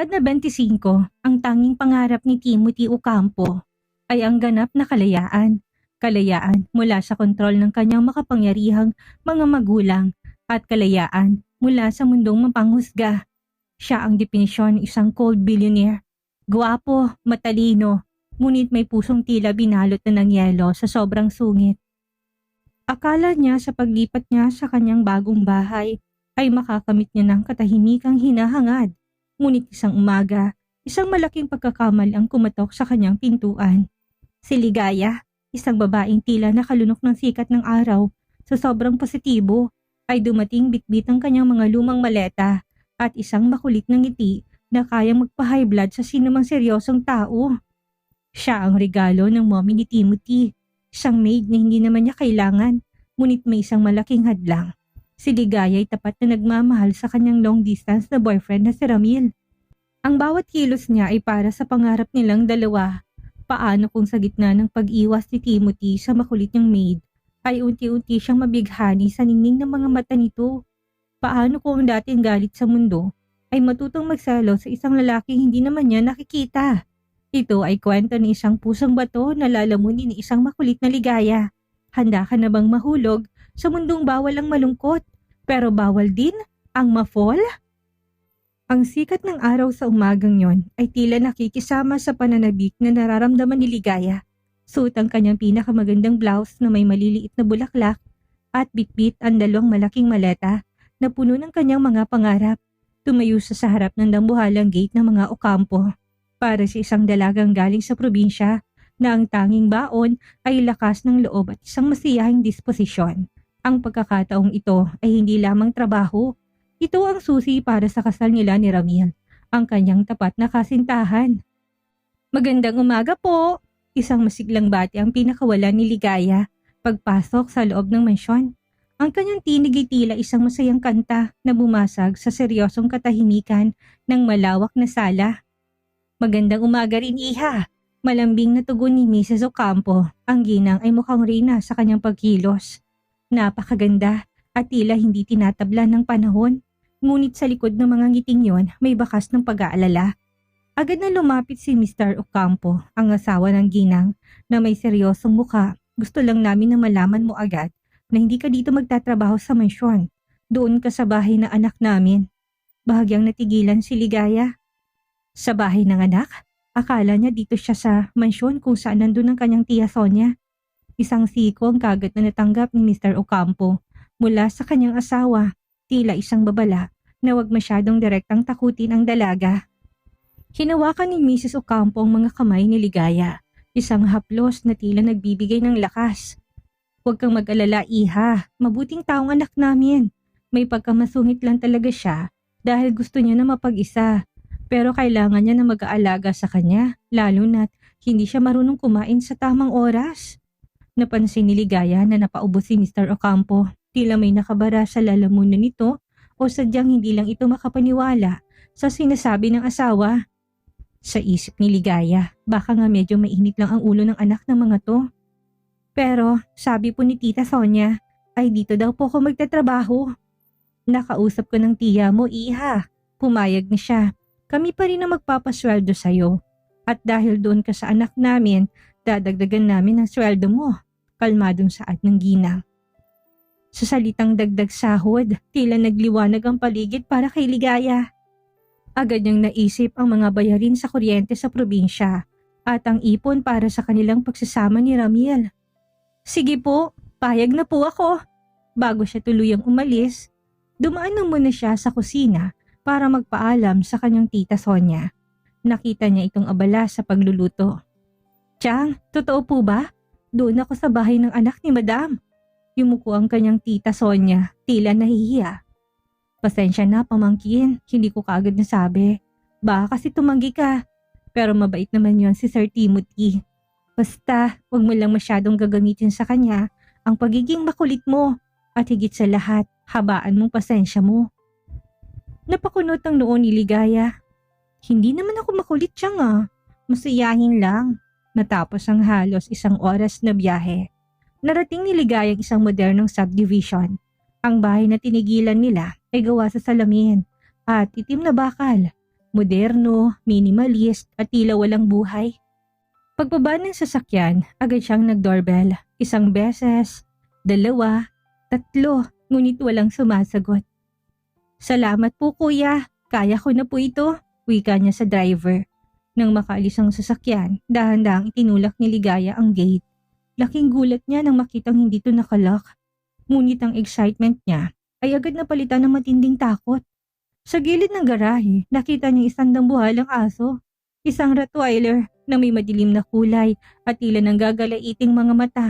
edad na 25, ang tanging pangarap ni Timothy Ocampo ay ang ganap na kalayaan. Kalayaan mula sa kontrol ng kanyang makapangyarihang mga magulang at kalayaan mula sa mundong mapanghusga. Siya ang definisyon ng isang cold billionaire. Gwapo, matalino, ngunit may pusong tila binalot na ng yelo sa sobrang sungit. Akala niya sa paglipat niya sa kanyang bagong bahay ay makakamit niya ng katahimikang hinahangad. Ngunit isang umaga, isang malaking pagkakamali ang kumatok sa kanyang pintuan. Si Ligaya, isang babaeng tila nakalunok ng sikat ng araw sa sobrang positibo, ay dumating bitbit ang kanyang mga lumang maleta at isang makulit na ngiti na kayang magpa-high blood sa sinumang seryosong tao. Siya ang regalo ng mommy ni Timothy, isang maid na hindi naman niya kailangan, ngunit may isang malaking hadlang. Si Ligaya ay tapat na nagmamahal sa kanyang long-distance na boyfriend na si Ramil. Ang bawat kilos niya ay para sa pangarap nilang dalawa. Paano kung sa gitna ng pag-iwas ni Timothy sa makulit niyang maid, ay unti-unti siyang mabighani sa ningning ng mga mata nito? Paano kung ang dating galit sa mundo ay matutong magsalo sa isang lalaking hindi naman niya nakikita? Ito ay kwento ng isang pusang bato na lalamunin ni isang makulit na Ligaya. Handa ka na bang mahulog sa mundong bawal ang malungkot, pero bawal din ang ma-fall? Ang sikat ng araw sa umagang yon ay tila nakikisama sa pananabik na nararamdaman ni Ligaya. Suot ang kanyang pinakamagandang blouse na may maliliit na bulaklak at bitbit ang dalawang malaking maleta na puno ng kanyang mga pangarap. Tumayo sa harap ng dambuhalang gate ng mga Ocampo. Para sa isang dalagang galing sa probinsya na ang tanging baon ay lakas ng loob at isang masiyahing disposisyon. Ang pagkakataong ito ay hindi lamang trabaho. Ito ang susi para sa kasal nila ni Ramil, ang kanyang tapat na kasintahan. Magandang umaga po! Isang masiglang bati ang pinakawalan ni Ligaya pagpasok sa loob ng mansyon. Ang kanyang tinig ay tila isang masayang kanta na bumasag sa seryosong katahimikan ng malawak na sala. Magandang umaga rin, iha! Malambing na tugon ni Mrs. Ocampo. Ang ginang ay mukhang reyna sa kanyang pagkilos. Napakaganda at tila hindi tinatabla ng panahon. Ngunit sa likod ng mga ngiting yon may bakas ng pag-aalala. Agad na lumapit si Mr. Ocampo, ang asawa ng ginang, na may seryosong mukha. Gusto lang namin na malaman mo agad na hindi ka dito magtatrabaho sa mansyon. Doon ka sa bahay na anak namin. Bahagyang natigilan si Ligaya. Sa bahay ng anak? Akala niya dito siya sa mansyon kung saan nandun ang kanyang tiya Sonia. Isang siko ang kagat na natanggap ni Mr. Ocampo mula sa kanyang asawa. Tila isang babala na wag masyadong direktang takutin ang dalaga. Hinawakan ni Mrs. Ocampo ang mga kamay ni Ligaya. Isang haplos na tila nagbibigay ng lakas. Huwag kang mag-alala, iha. Mabuting taong anak namin. May pagkamasungit lang talaga siya dahil gusto niya na mapag-isa. Pero kailangan niya na mag-aalaga sa kanya, lalo na't hindi siya marunong kumain sa tamang oras. Napansin ni Ligaya na napaubos si Mr. Ocampo. Tila may nakabara sa lalamunan nito o sadyang hindi lang ito makapaniwala sa sinasabi ng asawa. Sa isip ni Ligaya, baka nga medyo mainit lang ang ulo ng anak ng mga to. Pero sabi po ni Tita Sonia, ay dito daw po ako magtatrabaho. Nakausap ko ng tiya mo, iha. Pumayag na siya. Kami pa rin ang magpapasweldo sa'yo. At dahil doon ka sa anak namin, dadagdagan namin ang sweldo mo. Kalmadong saad ng ginang. Sa salitang dagdag sahod, tila nagliwanag ang paligid para kay Ligaya. Agad niyang naisip ang mga bayarin sa kuryente sa probinsya at ang ipon para sa kanilang pagsasama ni Ramil. Sige po, payag na po ako. Bago siya tuluyang umalis, dumaan na muna siya sa kusina para magpaalam sa kanyang tita Sonia. Nakita niya itong abala sa pagluluto. Tiyang, totoo po ba? Doon ako sa bahay ng anak ni Madam. Yumuko ang kanyang tita Sonia, tila nahihiya. Pasensya na pamangkin, hindi ko kaagad nasabi. Baka kasi tumanggi ka. Pero mabait naman yon si Sir Timothy. Basta, wag mo lang masyadong gagamitin sa kanya ang pagiging makulit mo at higit sa lahat, habaan mong pasensya mo. Napakunot ang noon ni Ligaya. Hindi naman ako makulit siya nga. Masayahin lang. Natapos ang halos isang oras na biyahe. Narating ni Ligaya ang isang modernong subdivision. Ang bahay na tinigilan nila ay gawa sa salamin at itim na bakal. moderno, minimalist at tila walang buhay. Pagbaba ng sasakyan, agad siyang nag-doorbell. 1 beses, 2, 3, ngunit walang sumasagot. "Salamat po kuya, kaya ko na po ito," wika niya sa driver. Nang makaalis ang sasakyan, dahan-dahang itinulak ni Ligaya ang gate. Laking gulat niya nang makitang hindi ito nakalock. Ngunit ang excitement niya ay agad napalitan ng matinding takot. Sa gilid ng garahe, nakita niya isang dambuhalang aso. Isang Rottweiler na may madilim na kulay at tila nang gagalaiting mga mata.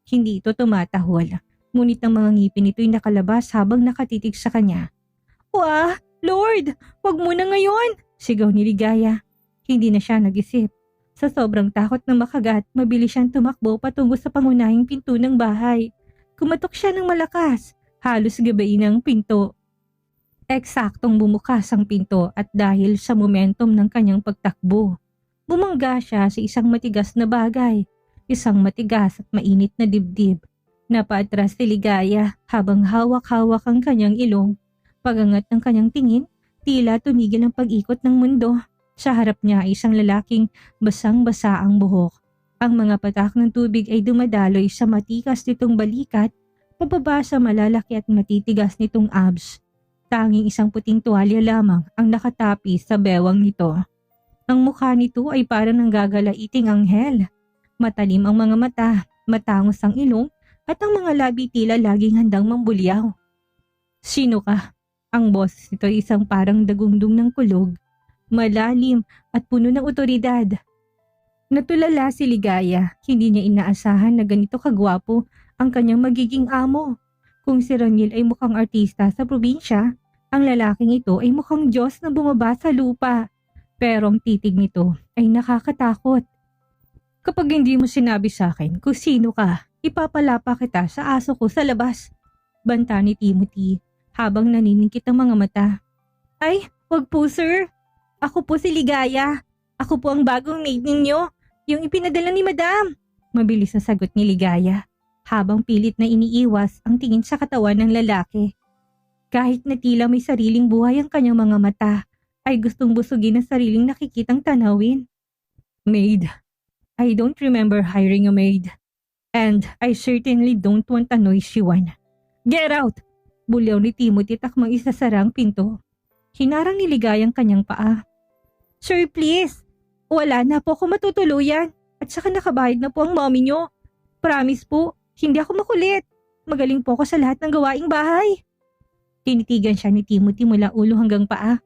Hindi ito tumatahol, ngunit ang mga ngipin nito'y nakalabas habang nakatitig sa kanya. "Wah, Lord! Wag mo na ngayon!" sigaw ni Ligaya. Hindi na siya nag-isip. Sa sobrang takot na makagat, mabilis siyang tumakbo patungo sa pangunahing pinto ng bahay. Kumatok siya ng malakas, halos gabain ang pinto. Eksaktong bumukas ang pinto at dahil sa momentum ng kanyang pagtakbo, bumangga siya sa isang matigas na bagay, isang matigas at mainit na dibdib. Napaatras si Ligaya habang hawak-hawak ang kanyang ilong. Pagangat ng kanyang tingin, tila tumigil ang pag-ikot ng mundo. Sa harap niya ay isang lalaking basang-basa ang buhok. Ang mga patak ng tubig ay dumadaloy sa matikas nitong balikat, pababa sa malalaki at matitigas nitong abs. Tanging isang puting tuwalya lamang ang nakatapi sa bewang nito. Ang mukha nito ay parang nanggagalaiting anghel. Matalim ang mga mata, matangos ang ilong, at ang mga labi tila laging handang mambulyaw. "Sino ka?" Ang boses nito ay isang parang dagundong ng kulog, malalim at puno ng otoridad. Natulala si Ligaya, hindi niya inaasahan na ganito kagwapo ang kanyang magiging amo. Kung si Ramil ay mukhang artista sa probinsya, ang lalaking ito ay mukhang Diyos na bumaba sa lupa. Pero ang titig nito ay nakakatakot. "Kapag hindi mo sinabi sa akin kung sino ka, ipapalapa kita sa aso ko sa labas," banta ni Timothy habang naniningkit ang mga mata. "Ay, wag po sir. Ako po si Ligaya. Ako po ang bagong maid ninyo, yung ipinadala ni Madam." Mabilis na sagot ni Ligaya, habang pilit na iniiwas ang tingin sa katawan ng lalaki. Kahit na tila may sariling buhay ang kanyang mga mata, ay gustong busugin ang sariling nakikitang tanawin. "Maid. I don't remember hiring a maid. And I certainly don't want a noisy one. Get out!" Bulyaw ni Timothy takmang isasara ang pinto. Hinarang ni Ligaya ang kanyang paa. "Sir, please. Wala na po ako matutuluyan. At saka nakabayad na po ang mommy nyo. Promise po, hindi ako makulit. Magaling po ako sa lahat ng gawaing bahay." Tinitigan siya ni Timothy mula ulo hanggang paa.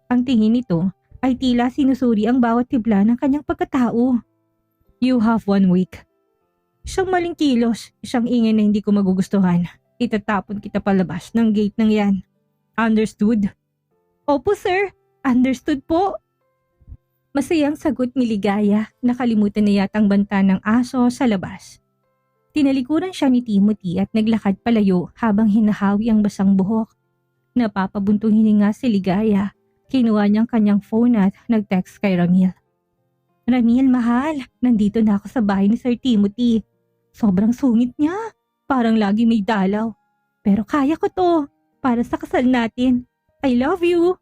Ang tingin nito ay tila sinusuri ang bawat tibla ng kanyang pagkatao. "You have 1 week. Isang maling kilos, isang ingay na hindi ko magugustuhan. Itatapon kita palabas ng gate ng yan. Understood?" "Opo sir, understood po." Masayang sagot ni Ligaya, nakalimutan na yatang banta ng aso sa labas. Tinalikuran siya ni Timothy at naglakad palayo habang hinahawi ang basang buhok. Napapabuntong hininga si Ligaya. Kinuha niyang kanyang phone at nag-text kay Ramil. "Ramil, mahal, nandito na ako sa bahay ni Sir Timothy. Sobrang sungit niya, parang lagi may dalaw. Pero kaya ko to, para sa kasal natin. I love you."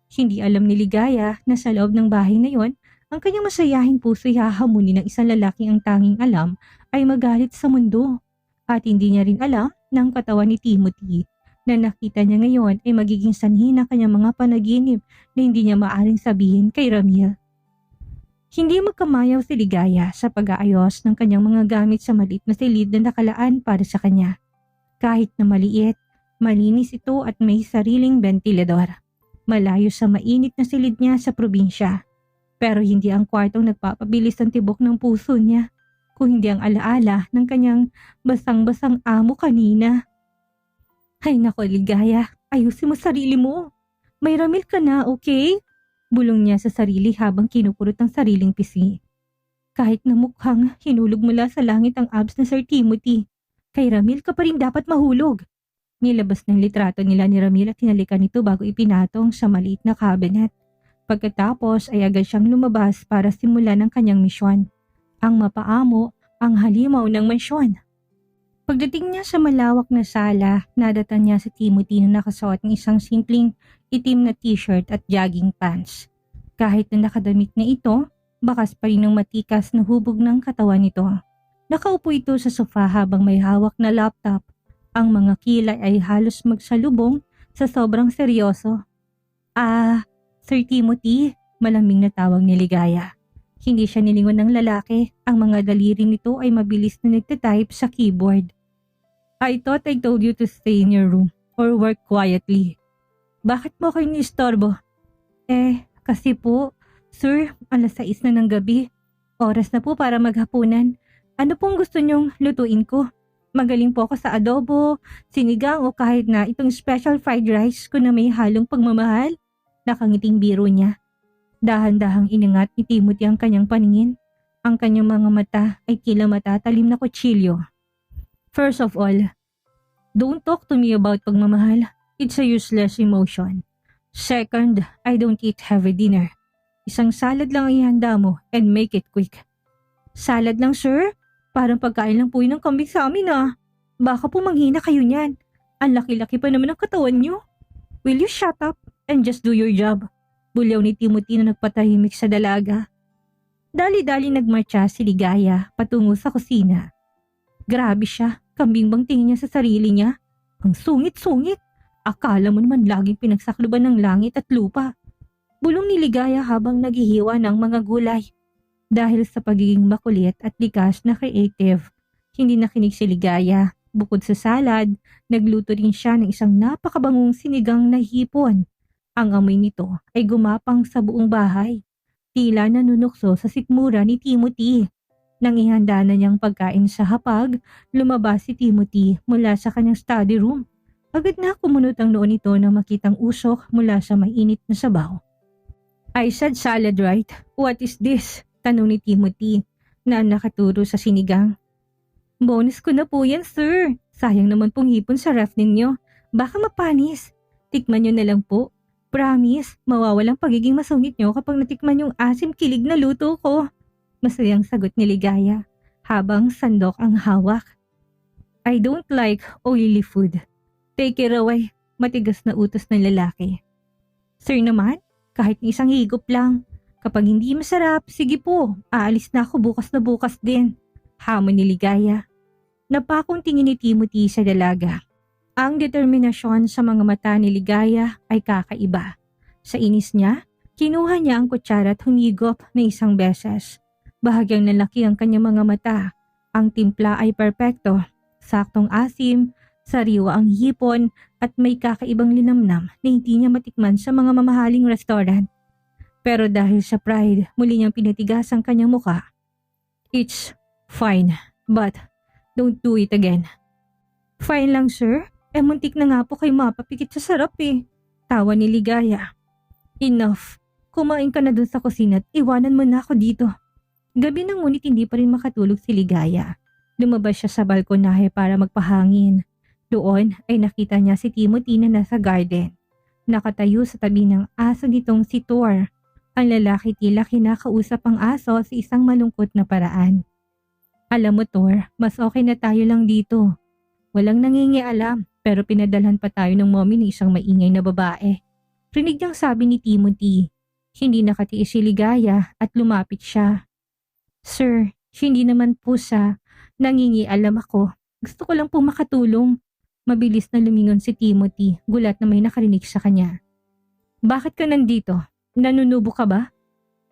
Hindi alam ni Ligaya na sa loob ng bahay na yon, ang kanyang masayahing puso'y hahamunin ng isang lalaking ang tanging alam ay magalit sa mundo. At hindi niya rin alam na ang katawan ni Timothy na nakita niya ngayon ay magiging sanhi ng kanyang mga panaginip na hindi niya maaring sabihin kay Ramil. Hindi magkamayaw si Ligaya sa pag-aayos ng kanyang mga gamit sa maliit na silid na nakalaan para sa kanya. Kahit na maliit, malinis ito at may sariling ventilador. Malayo sa mainit na silid niya sa probinsya. Pero hindi ang kwartong nagpapabilis ng tibok ng puso niya, kung hindi ang alaala ng kanyang basang-basang amo kanina. "Ay nako Ligaya, ayusin mo sarili mo. May Ramil ka na, okay?" Bulong niya sa sarili habang kinukurot ang sariling pisngi. Kahit na mukhang hinulog mula sa langit ang abs na Sir Timothy, kay Ramil ka pa rin dapat mahulog. Nilabas ng litrato nila ni Ramil at hinalikan nito bago ipinatong sa maliit na cabinet. Pagkatapos ay agad siyang lumabas para simulan ang kanyang misyon. Ang mapaamo ang halimaw ng mansyon. Pagdating niya sa malawak na sala, nadatan niya si Timothy na nakasuot ng isang simpleng itim na t-shirt at jogging pants. Kahit na nakadamit na ito, bakas pa rin ng matikas na hubog ng katawan nito. Nakaupo ito sa sofa habang may hawak na laptop. Ang mga kilay ay halos magsalubong sa sobrang seryoso. Sir Timothy, malamig na tawag ni Ligaya. Hindi siya nilingon ng lalaki. Ang mga daliri nito ay mabilis na nagtatype sa keyboard. I thought I told you to stay in your room or work quietly. Bakit mo kayo ni-istorbo? Kasi po, sir, 6:00 na ng gabi. Oras na po para maghapunan. Ano pong gusto niyong lutuin ko? Magaling po ako sa adobo, sinigang o kahit na itong special fried rice ko na may halong pagmamahal. Nakangiting biro niya. Dahan-dahang inangat ni Timothy ang kanyang paningin. Ang kanyang mga mata ay tila matatalim na kutsilyo. First of all, don't talk to me about pagmamahal. It's a useless emotion. Second, I don't eat heavy dinner. Isang salad lang ang ihanda mo and make it quick. Salad lang, sir? Parang pagkain lang po yun ng kambing sa amin Baka po manghina kayo niyan. Ang laki-laki pa naman ang katawan niyo. Will you shut up and just do your job? Bulyaw ni Timothy na nagpatahimik sa dalaga. Dali-dali nagmarcha si Ligaya patungo sa kusina. Grabe siya, kambing bang tingin niya sa sarili niya? Ang sungit-sungit. Akala mo naman laging pinagsakluban ng langit at lupa. Bulong ni Ligaya habang naghihiwa ng mga gulay. Dahil sa pagiging makulit at likas na creative, hindi nakinig si Ligaya. Bukod sa salad, nagluto rin siya ng isang napakabangong sinigang na hipon. Ang amoy nito ay gumapang sa buong bahay. Tila nanunukso sa sikmura ni Timothy. Nang ihanda na niyang pagkain sa hapag, lumabas si Timothy mula sa kanyang study room. Agad na kumunot ang noon nito nang makitang usok mula sa mainit na sabaw. I said salad, right? What is this? Tanong ni Timothy na nakaturo sa sinigang. Bonus ko na po yan, sir. Sayang naman pong hipon sa ref ninyo. Baka mapanis. Tikman nyo na lang po. Promise, mawawalang pagiging masungit nyo kapag natikman yung asim kilig na luto ko. Masayang sagot ni Ligaya habang sandok ang hawak. I don't like oily food. Take it away, matigas na utos ng lalaki. Sir naman, kahit isang higop lang. Kapag hindi masarap, sige po, aalis na ako bukas na bukas din. Hamon ni Ligaya. Napakong tingin ni Timothy sa dalaga. Ang determinasyon sa mga mata ni Ligaya ay kakaiba. Sa inis niya, kinuha niya ang kutsara at humigop na isang beses. Bahagyang lalaki ang kanyang mga mata. Ang timpla ay perpekto. Saktong asim, sariwa ang hipon at may kakaibang linamnam na hindi niya matikman sa mga mamahaling restaurant. Pero dahil sa pride, muli niyang pinatigas ang kanyang muka. It's fine, but don't do it again. Fine lang, sir. Muntik na nga po kayo mapapikit sa sarap Tawa ni Ligaya. Enough. Kumain ka na dun sa kusina at iwanan mo na ako dito. Gabi na ngunit hindi pa rin makatulog si Ligaya. Lumabas siya sa balkonahe para magpahangin. Doon ay nakita niya si Timothy na nasa garden. Nakatayo sa tabi ng aso nitong si Thor. Ang lalaki tila kinakausap ang aso sa isang malungkot na paraan. Alam mo, Thor, mas okay na tayo lang dito. Walang nangingialam. Pero pinadalhan pa tayo ng mommy ni isang maingay na babae. Rinig niyang sabi ni Timothy. Hindi nakatiis si Ligaya at lumapit siya. Sir, hindi naman po sa nangingialam ako. Gusto ko lang po makatulong. Mabilis na lumingon si Timothy, gulat na may nakarinig sa kanya. Bakit ka nandito? Nanunubo ka ba?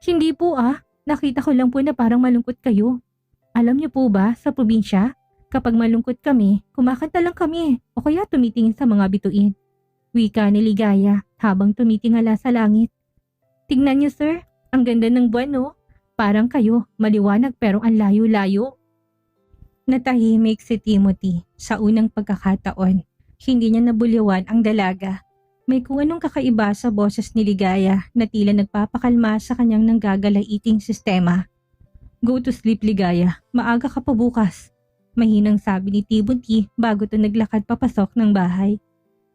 Hindi po nakita ko lang po na parang malungkot kayo. Alam niyo po ba sa probinsya? Kapag malungkot kami, kumakanta lang kami o kaya tumitingin sa mga bituin. Wika ni Ligaya habang tumitingala sa langit. Tingnan niyo, sir, ang ganda ng buwan, no? Parang kayo, maliwanag pero ang layo-layo. Natahimik si Timothy sa unang pagkakataon. Hindi niya nabulyawan ang dalaga. May kung anong kakaiba sa boses ni Ligaya na tila nagpapakalma sa kanyang nanggagalayiting sistema. Go to sleep, Ligaya. Maaga ka pa bukas. Mahinang sabi ni Timothy bago to naglakad papasok ng bahay.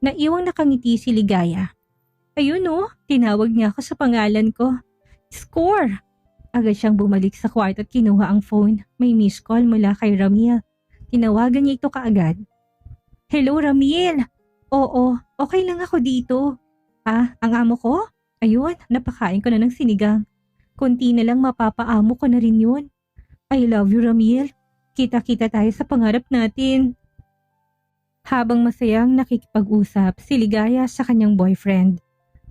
Naiwang nakangiti si Ligaya. Ayun tinawag niya ako sa pangalan ko. Score! Agad siyang bumalik sa kwarto at kinuha ang phone. May miss call mula kay Ramil. Tinawagan niya ito kaagad. Hello, Ramil! Oo, okay lang ako dito. Ang amo ko? Ayun, napakain ko na ng sinigang. Konti na lang mapapaamo ko na rin yun. I love you, Ramil. Kita-kita tayo sa pangarap natin. Habang masayang nakikipag-usap si Ligaya sa kanyang boyfriend.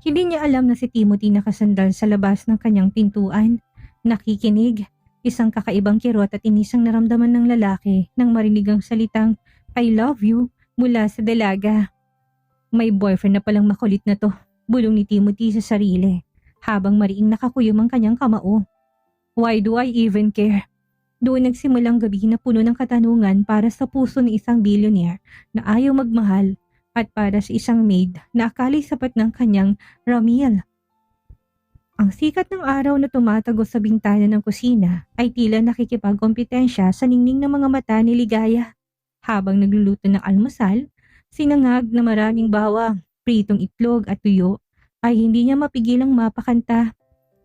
Hindi niya alam na si Timothy nakasandal sa labas ng kanyang pintuan. Nakikinig. Isang kakaibang kirot at inisang naramdaman ng lalaki nang marinig ang salitang I love you mula sa dalaga. May boyfriend na palang makulit na to, bulong ni Timothy sa sarili habang mariing nakakuyom ang kanyang kamao. Why do I even care? Doon nagsimulang gabi na puno ng katanungan para sa puso ng isang billionaire na ayaw magmahal at para sa isang maid na akala'y sapat ng kanyang Ramil. Ang sikat ng araw na tumatagos sa bintana ng kusina ay tila nakikipagkompetensya sa ningning ng mga mata ni Ligaya. Habang nagluluto ng almusal, sinangag na maraming bawang, pritong itlog at tuyo ay hindi niya mapigilang mapakanta.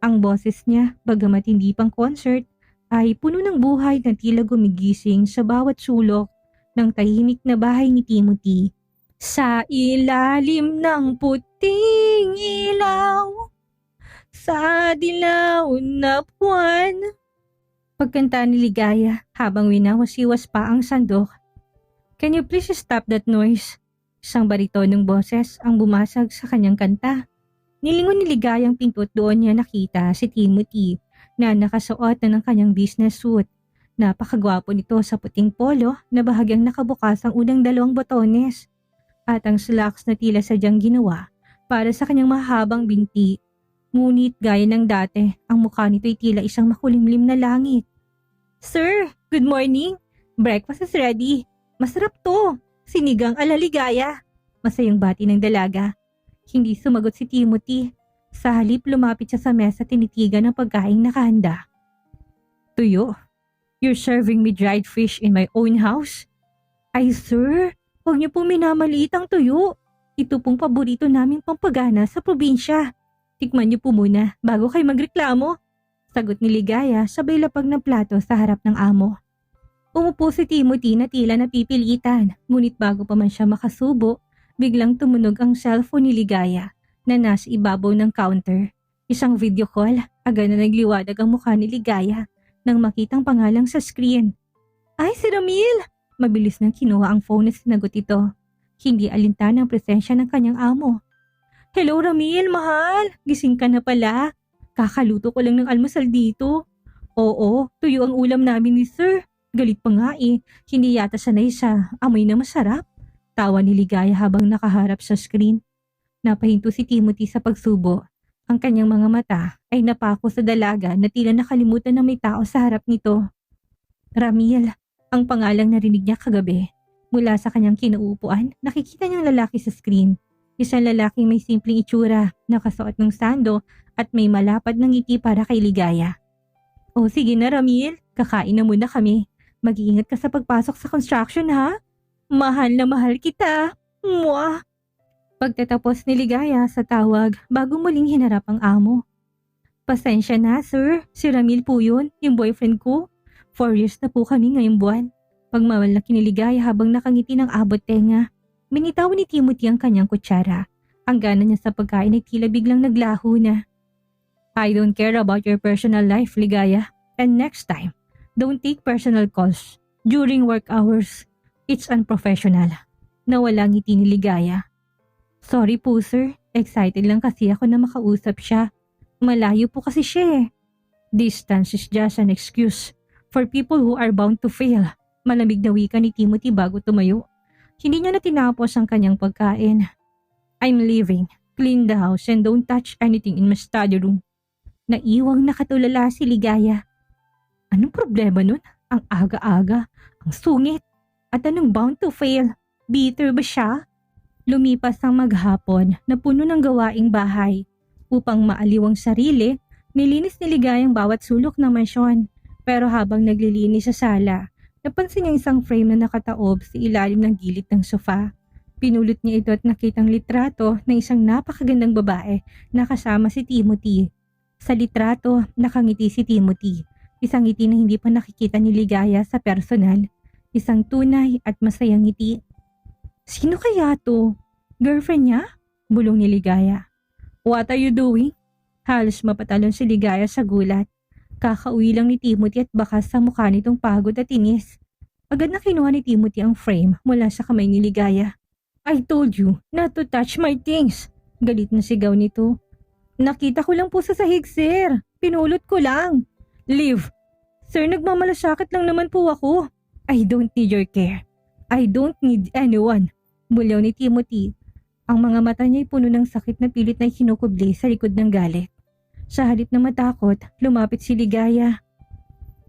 Ang boses niya, bagamat hindi pang concert, ay puno ng buhay na tila gumigising sa bawat sulok ng tahimik na bahay ni Timothy. Sa ilalim ng puting ilaw, sa dilaw na buwan. Pagkanta ni Ligaya habang winawasiwas pa ang sandok. Can you please stop that noise? Isang baritonong boses ang bumasag sa kanyang kanta. Nilingon ni Ligaya ang pinto at doon niya nakita si Timothy na nakasuot na ng kanyang business suit. Napakagwapo nito sa puting polo na bahagyang nakabukas ang unang 2 botones at ang slacks na tila sadyang ginawa para sa kanyang mahabang binti. Ngunit gaya ng dati, ang mukha nito'y tila isang makulimlim na langit. Sir, good morning. Breakfast is ready. Masarap to. Sinigang ala Ligaya. Masayang bati ng dalaga. Hindi sumagot si Timothy. Sa halip lumapit siya sa mesa tinitigan ng pagkaing nakahanda. Tuyo? You're serving me dried fish in my own house? Ay sir, huwag niyo pong minamaliit ang tuyo. Ito pong paborito naming pampagana sa probinsya. Tikman niyo po muna bago kayo magreklamo. Sagot ni Ligaya sabay lapag ng plato sa harap ng amo. Umupo si Timothy na tila napipilitan, ngunit bago pa man siya makasubo, biglang tumunog ang cellphone ni Ligaya na nasa ibabaw ng counter. Isang video call, agad na nagliwanag ang mukha ni Ligaya nang makitang pangalang sa screen. Ay, si Ramil! Mabilis nang kinuha ang phone at sinagot ito. Hindi alintana ang presensya ng kanyang amo. Hello Ramil, mahal! Gising ka na pala. Kakaluto ko lang ng almusal dito. Oo, tuyo ang ulam namin ni sir. Galit pa nga eh, hindi yata sanay sa amoy na masarap. Tawa ni Ligaya habang nakaharap sa screen. Napahinto si Timothy sa pagsubo. Ang kanyang mga mata ay napako sa dalaga na tila nakalimutan na may tao sa harap nito. Ramil, ang pangalang narinig niya kagabi. Mula sa kanyang kinauupuan, nakikita niyang lalaki sa screen. Isang lalaking may simpleng itsura, nakasuot ng sando at may malapad ng ngiti para kay Ligaya. O sige na Ramil, kakain na muna kami. Mag-iingat ka sa pagpasok sa construction ha. Mahal na mahal kita. Mwah! Pagtatapos ni Ligaya sa tawag bago muling hinarap ang amo. Pasensya na sir, si Ramil po yun, yung boyfriend ko. 4 years na po kami ngayong buwan. Pagmawalaki ni Ligaya habang nakangiti ng abot tenga. Minitaw ni Timothy ang kanyang kutsara. Ang gana niya sa pagkain ay tila biglang naglaho na. I don't care about your personal life, Ligaya. And next time, don't take personal calls during work hours. It's unprofessional. Nawala ngiti ni Ligaya. Sorry po sir, excited lang kasi ako na makausap siya. Malayo po kasi siya eh. Distance is just an excuse for people who are bound to fail. Malamig na wika ni Timothy bago tumayo. Hindi niya na tinapos ang kanyang pagkain. I'm leaving. Clean the house and don't touch anything in my study room. Naiwang nakatulala si Ligaya. Anong problema nun? Ang aga-aga, ang sungit. At anong bound to fail? Bitter ba siya? Lumipas ang maghapon na puno ng gawaing bahay. Upang maaliw ang sarili, nilinis ni Ligaya ang bawat sulok ng mansyon. Pero habang naglilinis sa sala, napansin niya isang frame na nakataob sa ilalim ng gilid ng sofa. Pinulot niya ito at nakitang litrato ng isang napakagandang babae na kasama si Timothy. Sa litrato, nakangiti si Timothy. Isang ngiti na hindi pa nakikita ni Ligaya sa personal. Isang tunay at masayang ngiti. Sino kaya to? Girlfriend niya? Bulong ni Ligaya. What are you doing? Halos mapatalon si Ligaya sa gulat. Kakauwi lang ni Timothy at bakas sa mukha nitong pagod at inis. Agad na kinuha ni Timothy ang frame mula sa kamay ni Ligaya. I told you not to touch my things. Galit na sigaw nito. Nakita ko lang po sa sahig, sir. Pinulot ko lang. Leave. Sir, nagmamalasakit lang naman po ako. I don't need your care. I don't need anyone. Bulyaw ni Timothy. Ang mga mata niya ay puno ng sakit na pilit na kinukubli sa likod ng galit. Sa halip na matakot, lumapit si Ligaya.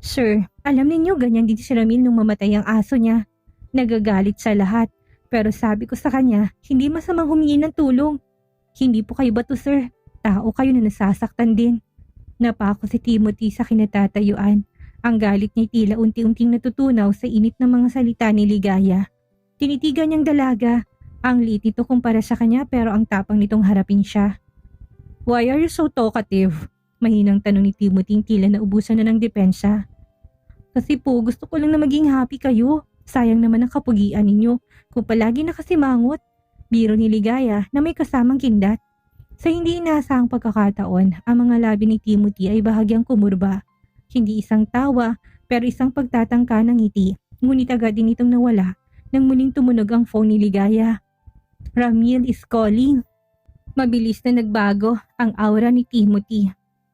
Sir, alam ninyo ganyan din si Ramil nung mamatay ang aso niya. Nagagalit sa lahat. Pero sabi ko sa kanya, hindi masamang humingi ng tulong. Hindi po kayo bato, sir. Tao kayo na nasasaktan din. Napako si Timothy sa kinatatayuan. Ang galit niya tila unti-unting natutunaw sa init ng mga salita ni Ligaya. Tinitigan niyang dalaga. Ang liit nito kumpara sa kanya pero ang tapang nitong harapin siya. Why are you so talkative? Mahinang tanong ni Timothy tila naubusan na ng depensa. Kasi po gusto ko lang na maging happy kayo. Sayang naman ang kapugian ninyo kung palagi nakasimangot. Biro ni Ligaya na may kasamang kindat. Sa hindi inaasahang pagkakataon, ang mga labi ni Timothy ay bahagyang kumurba. Hindi isang tawa pero isang pagtatangka ng ngiti. Ngunit agad din itong nawala nang muling tumunog ang phone ni Ligaya. Ramil is calling. Mabilis na nagbago ang aura ni Timothy.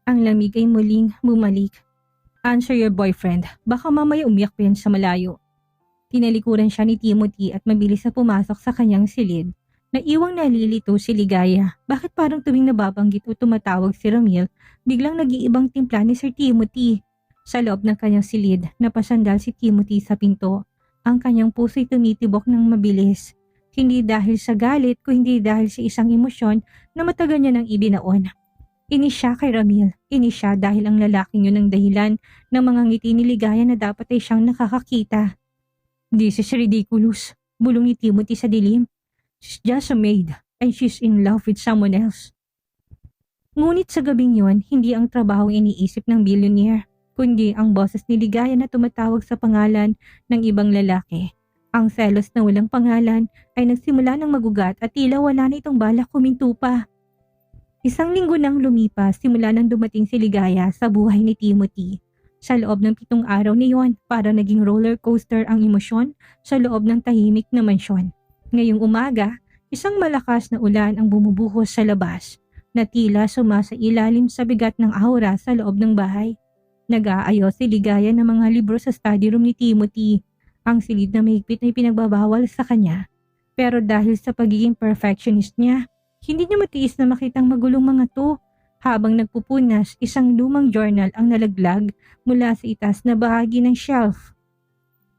Ang lamig ay muling bumalik. Answer your boyfriend. Baka mamaya umiyak pa yan sa malayo. Tinalikuran siya ni Timothy at mabilis na pumasok sa kanyang silid. Naiwang nalilito si Ligaya. Bakit parang tuwing nababanggit o tumatawag si Ramil, biglang nag-iibang timpla ni Sir Timothy. Sa loob ng kanyang silid, napasandal si Timothy sa pinto. Ang kanyang puso'y tumitibok ng mabilis. Hindi dahil sa galit kundi dahil sa isang emosyon na matagal niya nang ibinaon. Inis siya kay Ramil. Inis siya dahil ang lalaking yun ang dahilan ng mga ngiti ni Ligaya na dapat ay siyang nakakakita. This is ridiculous. Bulong ni Timothy sa dilim. She's just a maid and she's in love with someone else. Ngunit sa gabing yon, hindi ang trabaho iniisip ng billionaire, kundi ang boses ni Ligaya na tumatawag sa pangalan ng ibang lalaki. Ang selos na walang pangalan ay nagsimula ng magugat at tila wala na itong balak huminto pa. Isang linggo nang lumipas simula nang dumating si Ligaya sa buhay ni Timothy. Sa loob ng 7 araw na iyon, para naging roller coaster ang emosyon sa loob ng tahimik na mansyon. Ngayong umaga, isang malakas na ulan ang bumubuhos sa labas na tila sumasailalim sa bigat ng aura sa loob ng bahay. Nag-aayos si Ligaya ng mga libro sa study room ni Timothy. Ang silid na mahigpit ay pinagbabawal sa kanya. Pero dahil sa pagiging perfectionist niya, hindi niya matiis na makitang magulong mga to. Habang nagpupunas, isang lumang journal ang nalaglag mula sa itaas na bahagi ng shelf.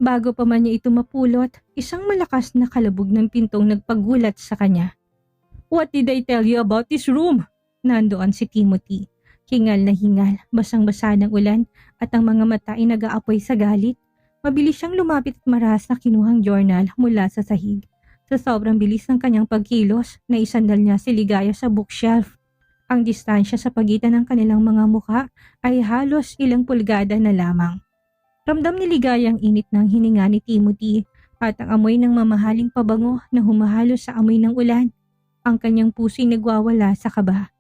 Bago pa man niya ito mapulot, isang malakas na kalabog ng pintong nagpagulat sa kanya. What did I tell you about this room? Nandoon si Timothy. Hingal na hingal, basang-basa ng ulan at ang mga mata ay nag-aapoy sa galit. Mabilis siyang lumapit at marahas na kinuhang journal mula sa sahig. Sa sobrang bilis ng kanyang pagkilos, naisandal niya si Ligaya sa bookshelf. Ang distansya sa pagitan ng kanilang mga mukha ay halos ilang pulgada na lamang. Ramdam ni Ligaya ang init ng hininga ni Timothy at ang amoy ng mamahaling pabango na humahalo sa amoy ng ulan. Ang kanyang puso'y nagwawala sa kaba.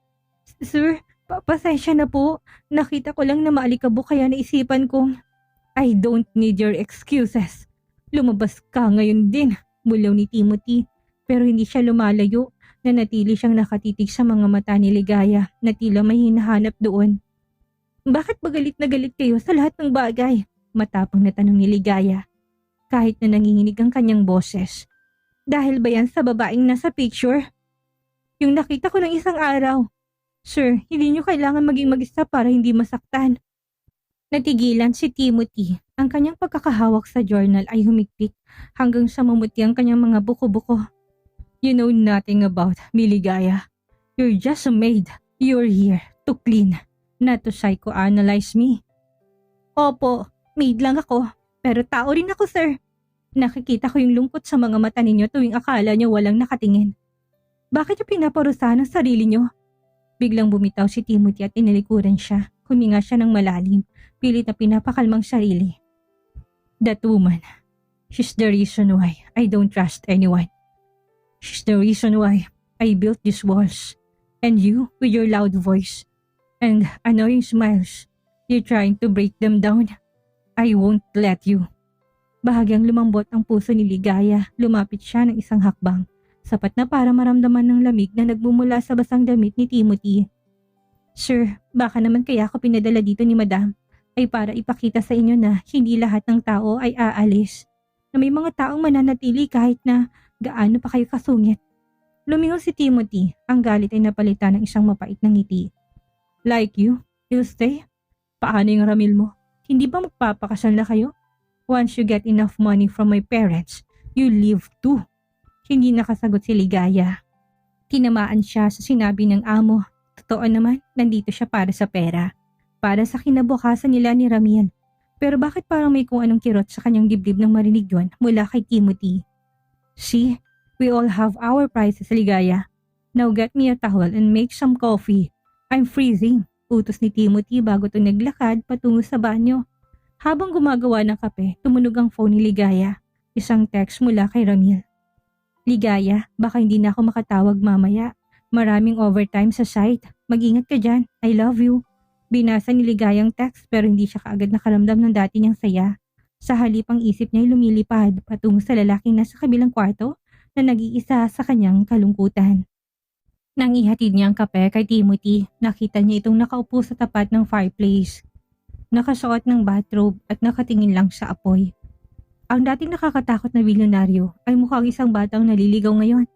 Sir, pasensya na po. Nakita ko lang na maalikabok kaya naisipan kong... I don't need your excuses. Lumabas ka ngayon din, bulaw ni Timothy. Pero hindi siya lumalayo. Nanatili siyang nakatitig sa mga mata ni Ligaya na tila may hinahanap doon. Bakit ba galit na galit kayo sa lahat ng bagay? Matapang na tanong ni Ligaya. Kahit na nanginginig ang kanyang boses. Dahil ba yan sa babaeng nasa picture? Yung nakita ko ng isang araw. Sir, hindi niyo kailangan maging mag-isa para hindi masaktan. Natigilan si Timothy. Ang kanyang pagkakahawak sa journal ay humigpit hanggang sa mamuti ang kanyang mga buko-buko. You know nothing about me, Ligaya. You're just a maid. You're here to clean, not to psychoanalyze me. Opo, maid lang ako. Pero tao rin ako, sir. Nakikita ko yung lungkot sa mga mata ninyo tuwing akala niyo walang nakatingin. Bakit niyo pinaparusahan ang sarili niyo? Biglang bumitaw si Timothy at inilikuran siya. Huminga siya ng malalim. Pilit na pinapakalmang sarili. That woman, she's the reason why I don't trust anyone. She's the reason why I built these walls. And you, with your loud voice and annoying smiles, you're trying to break them down. I won't let you. Bahagyang lumambot ang puso ni Ligaya. Lumapit siya ng isang hakbang, sapat na para maramdaman ng lamig na nagmumula sa basang damit ni Timothy. Sir, baka naman kaya ako pinadala dito ni Madam ay para ipakita sa inyo na hindi lahat ng tao ay aalis. Na may mga taong mananatili kahit na gaano pa kayo kasungit. Lumingon si Timothy, ang galit ay napalitan ng isang mapait na ngiti. Like you, you'll stay? Paano yung Ramil mo? Hindi ba magpapakasal na kayo? Once you get enough money from my parents, you leave too. Hindi nakasagot si Ligaya. Tinamaan siya sa sinabi ng amo. Totoo naman, nandito siya para sa pera. Para sa kinabukasan nila ni Ramil. Pero bakit parang may kung anong kirot sa kanyang dibdib nang marinig yun mula kay Timothy? See? We all have our prices, Ligaya. Now get me a towel and make some coffee. I'm freezing. Utos ni Timothy bago ito naglakad patungo sa banyo. Habang gumagawa ng kape, tumunog ang phone ni Ligaya. Isang text mula kay Ramil. Ligaya, baka hindi na ako makatawag mamaya. Maraming overtime sa site. Mag-ingat ka dyan. I love you. Binasa ni Ligaya ang text pero hindi siya kaagad nakaramdam ng dati niyang saya. Sa halip ang isip niya ay lumilipad patungo sa lalaking nasa kabilang kwarto na nag-iisa sa kanyang kalungkutan. Nang ihatid niya ang kape kay Timothy, nakita niya itong nakaupo sa tapat ng fireplace. Nakasuot ng bathrobe at nakatingin lang sa apoy. Ang dating nakakatakot na bilyonaryo ay mukhang isang batang naliligaw ngayon.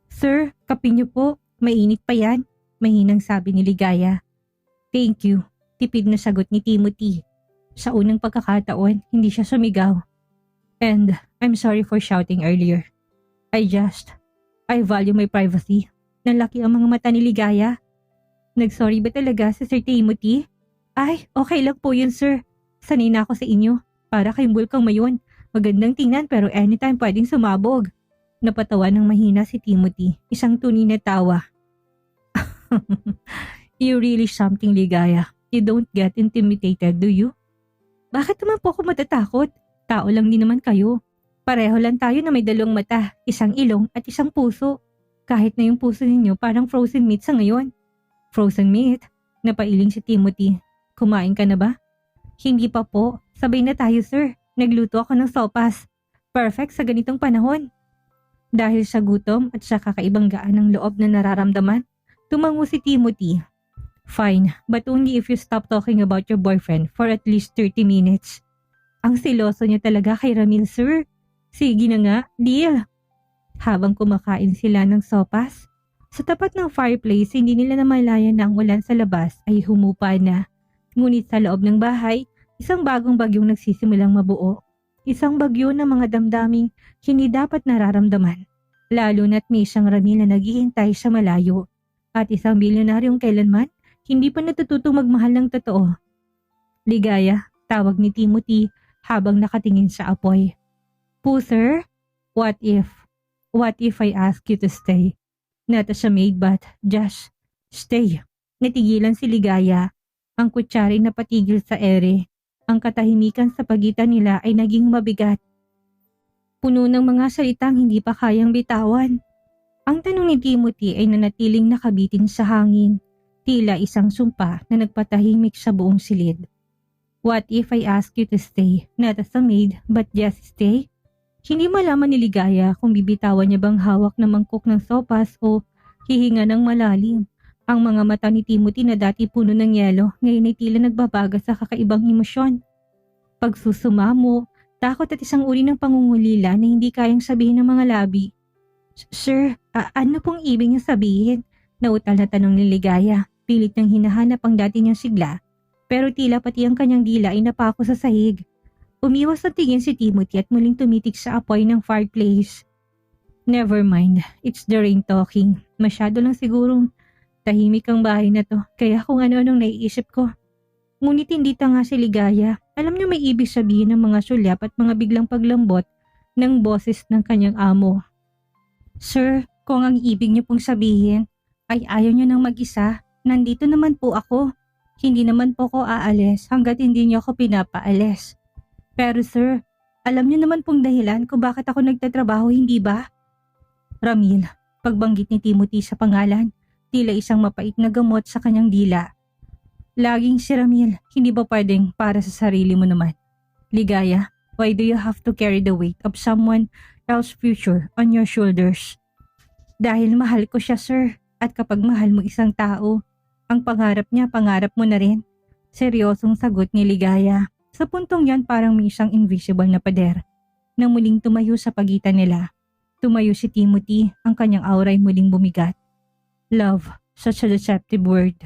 Sir, kape niyo po. Mainit pa yan. Mahinang sabi ni Ligaya. Thank you. Tipid na sagot ni Timothy. Sa unang pagkakataon, hindi siya sumigaw. And I'm sorry for shouting earlier. I value my privacy. Nalaki ang mga mata ni Ligaya. Nagsorry ba talaga si Sir Timothy? Ay, okay lang po yun sir. Sanay na ako sa inyo. Para kayong bulkang mayon. Magandang tingnan pero anytime pwedeng sumabog. Napatawa ng mahina si Timothy. Isang tunay na tawa. You really something, Ligaya. You don't get intimidated, do you? Bakit naman po ako matatakot? Tao lang din naman kayo. Pareho lang tayo na may dalawang mata, isang ilong at isang puso. Kahit na yung puso ninyo parang frozen meat sa ngayon. Frozen meat? Napailing si Timothy. Kumain ka na ba? Hindi pa po. Sabay na tayo sir. Nagluto ako ng sopas. Perfect sa ganitong panahon. Dahil sa gutom at sa kakaibang gaan ng loob na nararamdaman, tumango si Timothy. Fine, but only if you stop talking about your boyfriend for at least 30 minutes. Ang siloso niya talaga kay Ramil sir. Sige na nga, deal. Habang kumakain sila ng sopas, sa tapat ng fireplace hindi nila namalayan na ang ulan sa labas ay humupa na. Ngunit sa loob ng bahay, isang bagong bagyong nagsisimulang mabuo. Isang bagyo ng mga damdaming hindi dapat nararamdaman. Lalo na't may isang Ramil na naghihintay sa malayo. At isang bilyonaryong kailanman hindi pa natututong magmahal ng totoo. Ligaya, tawag ni Timothy habang nakatingin sa apoy. Po sir, what if I ask you to stay? Not as a maid but just stay. Natigilan si Ligaya. Ang kutsari na patigil sa ere. Ang katahimikan sa pagitan nila ay naging mabigat. Puno ng mga salitang hindi pa kayang bitawan. Ang tanong ni Timothy ay nanatiling nakabitin sa hangin. Tila isang sumpa na nagpatahimik sa buong silid. What if I ask you to stay? Not as a maid but just stay? Hindi malaman ni Ligaya kung bibitawan niya bang hawak na mangkok ng sopas o hihinga ng malalim. Ang mga mata ni Timothy na dati puno ng yelo, ngayon ay tila nagbabaga sa kakaibang emosyon. Pagsusumamo, takot at isang uri ng pangungulila na hindi kayang sabihin ng mga labi. Sir, ano pong ibig niyo sabihin? Nautal na tanong ni Ligaya. Pilit niyang hinahanap ang dati niyang sigla, pero tila pati ang kanyang dila ay napako sa sahig. Umiwas sa tingin si Timothy at muling tumitik sa apoy ng fireplace. Never mind, it's the rain talking. Masyado lang sigurong tahimik ang bahay na to, kaya kung ano-anong naiisip ko. Ngunit hindi tanga si Ligaya. Alam niyo may ibig sabihin ng mga sulyap at mga biglang paglambot ng boses ng kanyang amo. Sir, kung ang ibig niyo pong sabihin ay ayaw niyo nang mag-isa, nandito naman po ako. Hindi naman po ko aalis hanggat hindi niyo ako pinapaalis. Pero sir, alam niyo naman pong dahilan kung bakit ako nagtatrabaho, hindi ba? Ramil, pagbanggit ni Timothy sa pangalan, tila isang mapait na gamot sa kanyang dila. Laging si Ramil, hindi ba pwedeng para sa sarili mo naman? Ligaya, why do you have to carry the weight of someone else's future on your shoulders? Dahil mahal ko siya, sir. At kapag mahal mo isang tao, ang pangarap niya, pangarap mo na rin. Seryosong sagot ni Ligaya. Sa puntong yan parang may isang invisible na pader na muling tumayo sa pagitan nila. Tumayo si Timothy, ang kanyang aura ay muling bumigat. Love, such a deceptive word.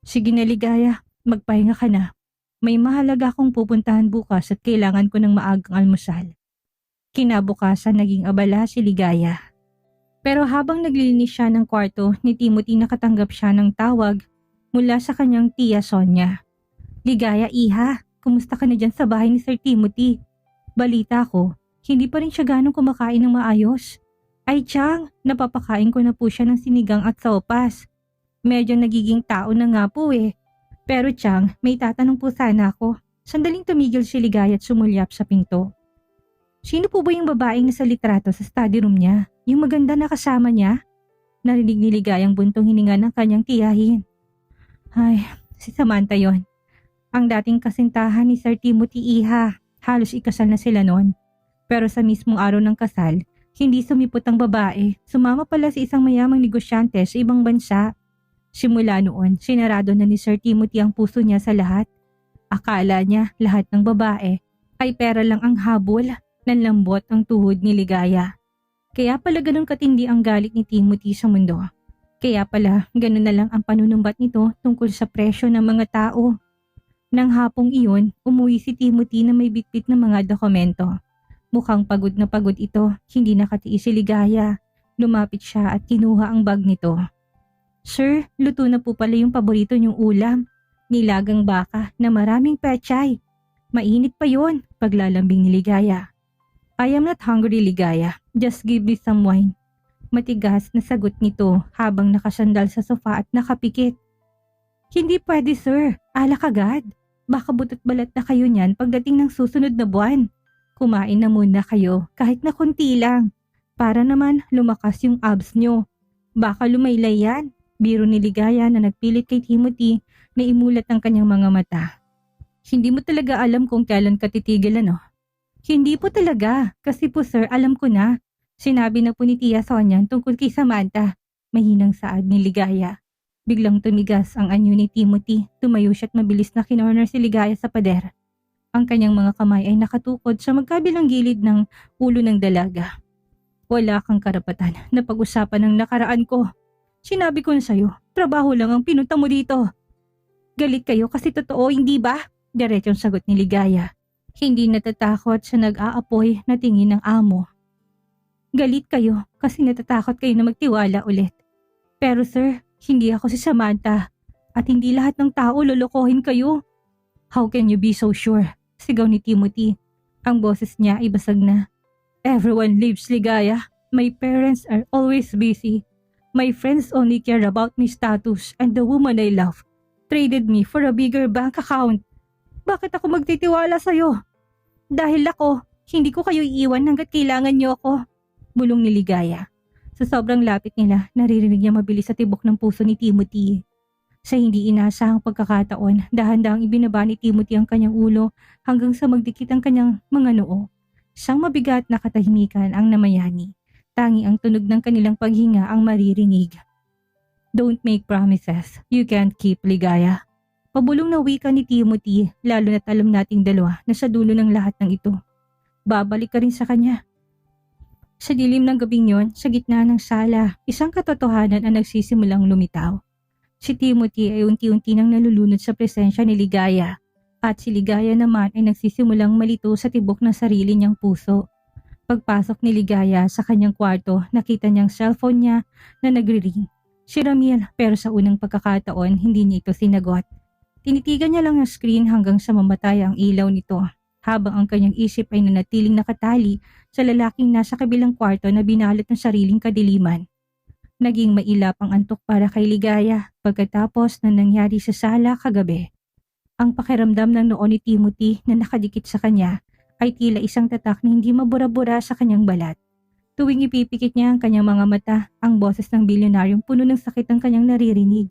Sige na Ligaya, magpahinga ka na. May mahalaga akong pupuntahan bukas at kailangan ko ng maagang almusal. Kinabukasan naging abala si Ligaya. Pero habang naglilinis siya ng kwarto ni Timothy, nakatanggap siya ng tawag mula sa kanyang tiya Sonia. Ligaya, iha, kumusta ka na dyan sa bahay ni Sir Timothy? Balita ko, hindi pa rin siya ganong kumakain ng maayos. Ay Chang, napapakain ko na po siya ng sinigang at sopas. Medyo nagiging tao na nga po eh. Pero Chang, may tatanong po sana ako. Sandaling tumigil si Ligaya at sumulyap sa pinto. Sino po ba yung babaeng nasa litrato sa study room niya? Yung maganda na kasama niya? Narinig ni Ligayang buntong hininga ng kanyang tiyahin. Ay, si Samantha yon. Ang dating kasintahan ni Sir Timothy, iha. Halos ikasal na sila noon. Pero sa mismong araw ng kasal, hindi sumipot ang babae. Sumama pala sa isang mayamang negosyante sa ibang bansa. Simula noon, sinarado na ni Sir Timothy ang puso niya sa lahat. Akala niya lahat ng babae ay pera lang ang habol. Nanlambot ang tuhod ni Ligaya. Kaya pala ganun katindi ang galit ni Timothy sa mundo. Kaya pala ganun na lang ang panunumbat nito tungkol sa presyo ng mga tao. Nang hapong iyon, umuwi si Timothy na may bitbit na mga dokumento. Mukhang pagod na pagod ito, hindi nakatiis si Ligaya. Lumapit siya at kinuha ang bag nito. Sir, luto na po pala yung paborito niyong ulam. Nilagang baka na maraming pechay. Mainit pa yon, paglalambing ni Ligaya. I am not hungry, Ligaya. Just give me some wine. Matigas na sagot nito habang nakasandal sa sofa at nakapikit. Hindi pwede, sir. Alak agad. Baka butot balat na kayo niyan pagdating ng susunod na buwan. Kumain na muna kayo kahit na konti lang. Para naman lumakas yung abs nyo. Baka lumaylay yan. Biro ni Ligaya na nagpilit kay Timothy na imulat ang kanyang mga mata. Hindi mo talaga alam kung kailan ka titigil, ano? Hindi po talaga, kasi po sir, alam ko na. Sinabi na po ni Tia Sonia tungkol kay Samantha. Mahinang saad ni Ligaya. Biglang tumigas ang anyo ni Timothy. Tumayo siya at mabilis na kinorner si Ligaya sa pader. Ang kanyang mga kamay ay nakatukod sa magkabilang gilid ng ulo ng dalaga. Wala kang karapatan na pag-usapan ng nakaraan ko. Sinabi ko na sa'yo, trabaho lang ang pinunta mo dito. Galit kayo kasi totoo, hindi ba? Diretsong sagot ni Ligaya. Hindi natatakot sa nag-aapoy na tingin ng amo. Galit kayo kasi natatakot kayo na magtiwala ulit. Pero sir, hindi ako si Samantha at hindi lahat ng tao lolokohin kayo. How can you be so sure? Sigaw ni Timothy. Ang boses niya ay basag na. Everyone lives, Ligaya. My parents are always busy. My friends only care about my status and the woman I love traded me for a bigger bank account. Bakit ako magtitiwala sa'yo? Dahil ako, hindi ko kayo iiwan hanggat kailangan niyo ako. Bulong ni Ligaya. Sa sobrang lapit nila, naririnig niya mabilis sa tibok ng puso ni Timothy. Sa hindi inaasahang pagkakataon, dahan-dahang ibinaba ni Timothy ang kanyang ulo hanggang sa magdikit ang kanyang mga noo. Isang mabigat na katahimikan ang namayani. Tangi ang tunog ng kanilang paghinga ang maririnig. Don't make promises you can't keep, Ligaya. Pabulong na wika ni Timothy, lalo na't alam nating dalawa na sa dulo ng lahat ng ito. Babalik ka rin sa kanya. Sa dilim ng gabing yon, sa gitna ng sala, isang katotohanan ang nagsisimulang lumitaw. Si Timothy ay unti-unti nang nalulunod sa presensya ni Ligaya, at si Ligaya naman ay nagsisimulang malito sa tibok ng sarili niyang puso. Pagpasok ni Ligaya sa kanyang kwarto, nakita niyang cellphone niya na nagri-ring. Si Ramil, pero sa unang pagkakataon hindi niya ito sinagot. Tinitigan niya lang ang screen hanggang sa mamatay ang ilaw nito, habang ang kanyang isip ay nanatiling nakatali sa lalaking nasa kabilang kwarto na binalot ng sariling kadiliman. Naging mailap ang antok para kay Ligaya pagkatapos na nangyari sa sala kagabi. Ang pakiramdam ng noo ni Timothy na nakadikit sa kanya ay tila isang tatak na hindi mabura-bura sa kanyang balat. Tuwing ipipikit niya ang kanyang mga mata, ang boses ng bilyonaryong puno ng sakit ang kanyang naririnig.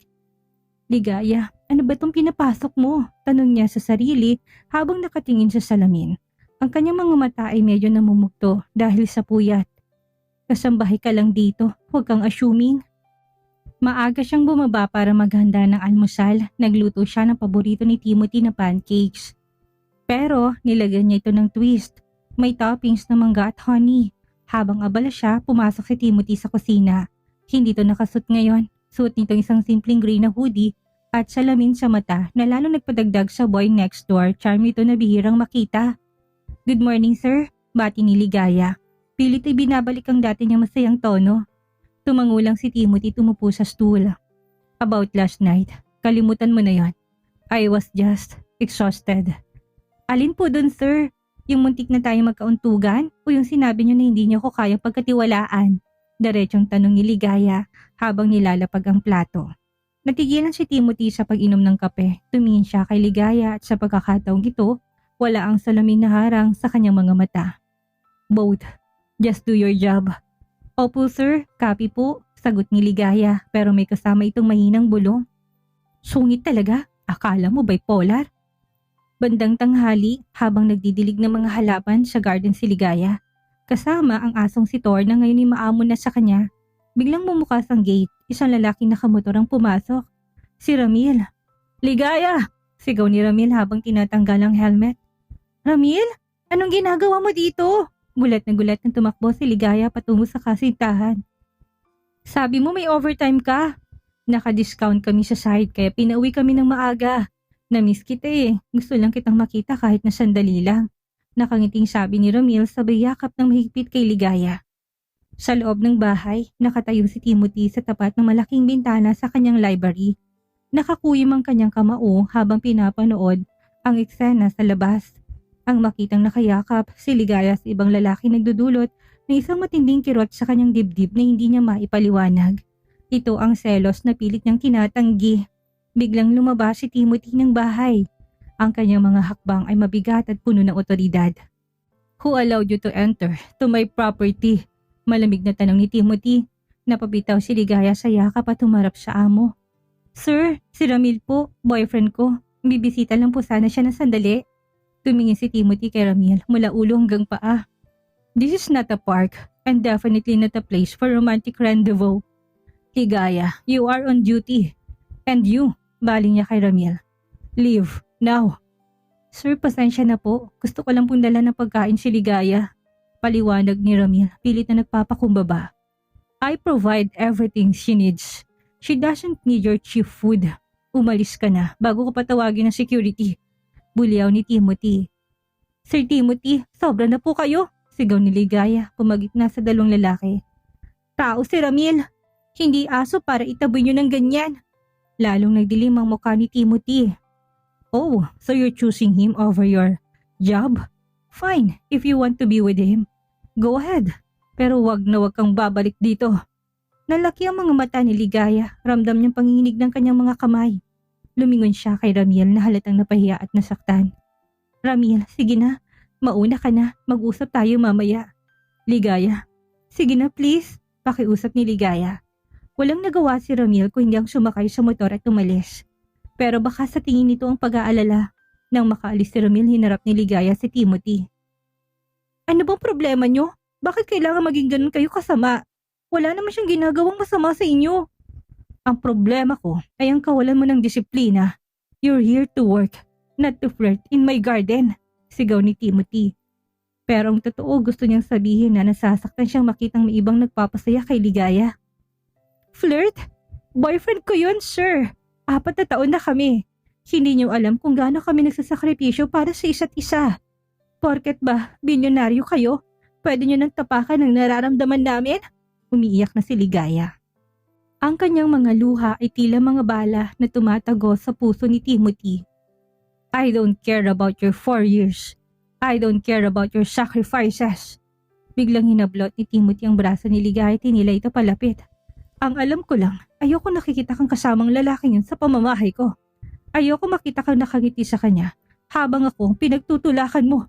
Ligaya, ano ba itong pinapasok mo? Tanong niya sa sarili habang nakatingin sa salamin. Ang kanyang mga mata ay medyo namumugto dahil sa puyat. Kasambahay ka lang dito, huwag kang assuming. Maaga siyang bumaba para maghanda ng almusal. Nagluto siya ng paborito ni Timothy na pancakes. Pero nilagyan niya ito ng twist. May toppings na mangga at honey. Habang abala siya, pumasok si Timothy sa kusina. Hindi ito nakasuot ngayon. Suot nito isang simpleng gray na hoodie at salamin sa mata na lalo nagpadagdag sa boy next door. Charm ito na bihirang makita. Good morning, sir. Bati ni Ligaya. Pilit ay binabalik ang dati niyang masayang tono. Tumangulang si Timothy, tumupo sa stool. About last night, kalimutan mo na yon. I was just exhausted. Alin po dun, sir? Yung muntik na tayo magkauntugan o yung sinabi niyo na hindi niyo ko kayang pagkatiwalaan? Diretsong tanong ni Ligaya habang nilalapag ang plato. Natigilan si Timothy sa pag-inom ng kape. Tumingin siya kay Ligaya at sa pagkakataong ito, wala ang salamin na harang sa kanyang mga mata. Both, just do your job. Opo sir, copy po, sagot ni Ligaya pero may kasama itong mahinang bulong. Sungit talaga, akala mo bipolar? Bandang tanghali habang nagdidilig ng mga halaman sa garden si Ligaya. Kasama ang asong si Thor na ngayon ay maamon na sa kanya. Biglang bumukas ang gate, isang lalaking nakamotor ang pumasok. Si Ramil. Ligaya! Sigaw ni Ramil habang tinatanggal ang helmet. Ramil? Anong ginagawa mo dito? Gulat na gulat nang tumakbo si Ligaya patungo sa kasintahan. Sabi mo may overtime ka. Naka-discount kami sa site kaya pinauwi kami ng maaga. Namiss kita eh. Gusto lang kitang makita kahit na sandali lang. Nakangiting sabi ni Ramil sabay yakap ng mahigpit kay Ligaya. Sa loob ng bahay, nakatayo si Timothy sa tapat ng malaking bintana sa kanyang library. Nakakuyom ang kanyang kamao habang pinapanood ang eksena sa labas. Ang makitang nakayakap si Ligaya sa ibang lalaki nagdudulot ng isang matinding kirot sa kanyang dibdib na hindi niya maipaliwanag. Ito ang selos na pilit niyang tinatanggi. Biglang lumabas si Timothy ng bahay. Ang kanyang mga hakbang ay mabigat at puno ng otoridad. Who allowed you to enter to my property? Malamig na tanong ni Timothy. Napabitaw si Ligaya sa yakap at humarap sa amo. Sir, si Ramil po, boyfriend ko. Bibisita lang po sana siya na sandali. Tumingin si Timothy kay Ramil mula ulo hanggang paa. This is not a park and definitely not a place for romantic rendezvous. Ligaya, you are on duty. And you, baling niya kay Ramil. Leave, now. Sir, pasensya na po. Gusto ko lang pong dala ng pagkain si Ligaya. Paliwanag ni Ramil, pilit na nagpapakumbaba. I provide everything she needs. She doesn't need your cheap food. Umalis ka na bago ko patawagin ng security. Bulyaw ni Timothy. Sir Timothy, sobra na po kayo. Sigaw ni Ligaya, pumagitna sa dalawang lalaki. Tao si Ramil. Hindi aso para itaboy niyo ng ganyan. Lalong nagdilim ang mukha ni Timothy. Oh, so you're choosing him over your job? Fine, if you want to be with him. Go ahead. Pero wag na wag kang babalik dito. Nalaki ang mga mata ni Ligaya. Ramdam niyang panginginig ng kanyang mga kamay. Lumingon siya kay Ramil na halatang napahiya at nasaktan. Ramil, sige na. Mauna ka na. Mag-usap tayo mamaya. Ligaya. Sige na please. Pakiusap ni Ligaya. Walang nagawa si Ramil kung hindi ang sumakay sa motor at umalis. Pero baka sa tingin nito ang pag-aalala. Nang makaalis si Ramil, hinarap ni Ligaya si Timothy. Ano bang problema nyo? Bakit kailangan maging ganun kayo kasama? Wala naman siyang ginagawang masama sa inyo. Ang problema ko ay ang kawalan mo ng disiplina. You're here to work, not to flirt in my garden. Sigaw ni Timothy. Pero ang totoo gusto niyang sabihin na nasasaktan siyang makitang may ibang nagpapasaya kay Ligaya. Flirt? Boyfriend ko yun, sir. 4 na taon na kami. Hindi niyo alam kung gaano kami nagsasakripisyo para sa isa't isa. Porket ba, bilyonaryo kayo? Pwede niyo nang tapakan ng nararamdaman namin? Umiiyak na si Ligaya. Ang kanyang mga luha ay tila mga bala na tumatago sa puso ni Timothy. I don't care about your 4 years. I don't care about your sacrifices. Biglang hinablot ni Timothy ang braso ni Ligaya at hinila ito palapit. Ang alam ko lang, ayoko nakikita kang kasamang lalaking yun sa pamamahay ko. Ayoko makita kang nakangiti sa kanya habang ako pinagtutulakan mo.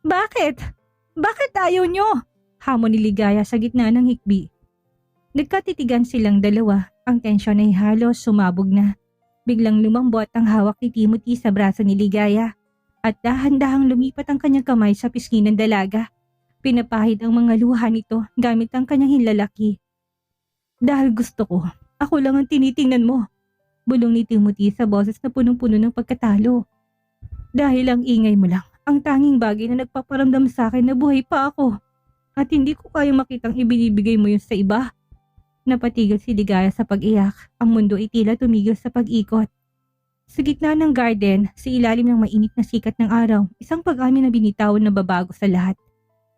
Bakit? Bakit ayaw nyo? Hamon ni Ligaya sa gitna ng hikbi. Nagkatitigan silang dalawa, ang tensyon ay halos sumabog na. Biglang lumambot ang hawak ni Timothy sa braso ni Ligaya at dahan-dahang lumipat ang kanyang kamay sa pisngi ng dalaga. Pinapahid ang mga luha nito gamit ang kanyang hinlalaki. Dahil gusto ko, ako lang ang tinitingnan mo. Bulong ni Timothy sa boses na punong-puno ng pagkatalo. Dahil ang ingay mo lang, ang tanging bagay na nagpaparamdam sa akin na buhay pa ako. At hindi ko kaya makitang ibinibigay mo yun sa iba. Napatigil si Ligaya sa pag-iyak, ang mundo ay tila tumigil sa pag-ikot. Sa gitna ng garden, sa ilalim ng mainit na sikat ng araw, isang pag-amin na binitawan na babago sa lahat.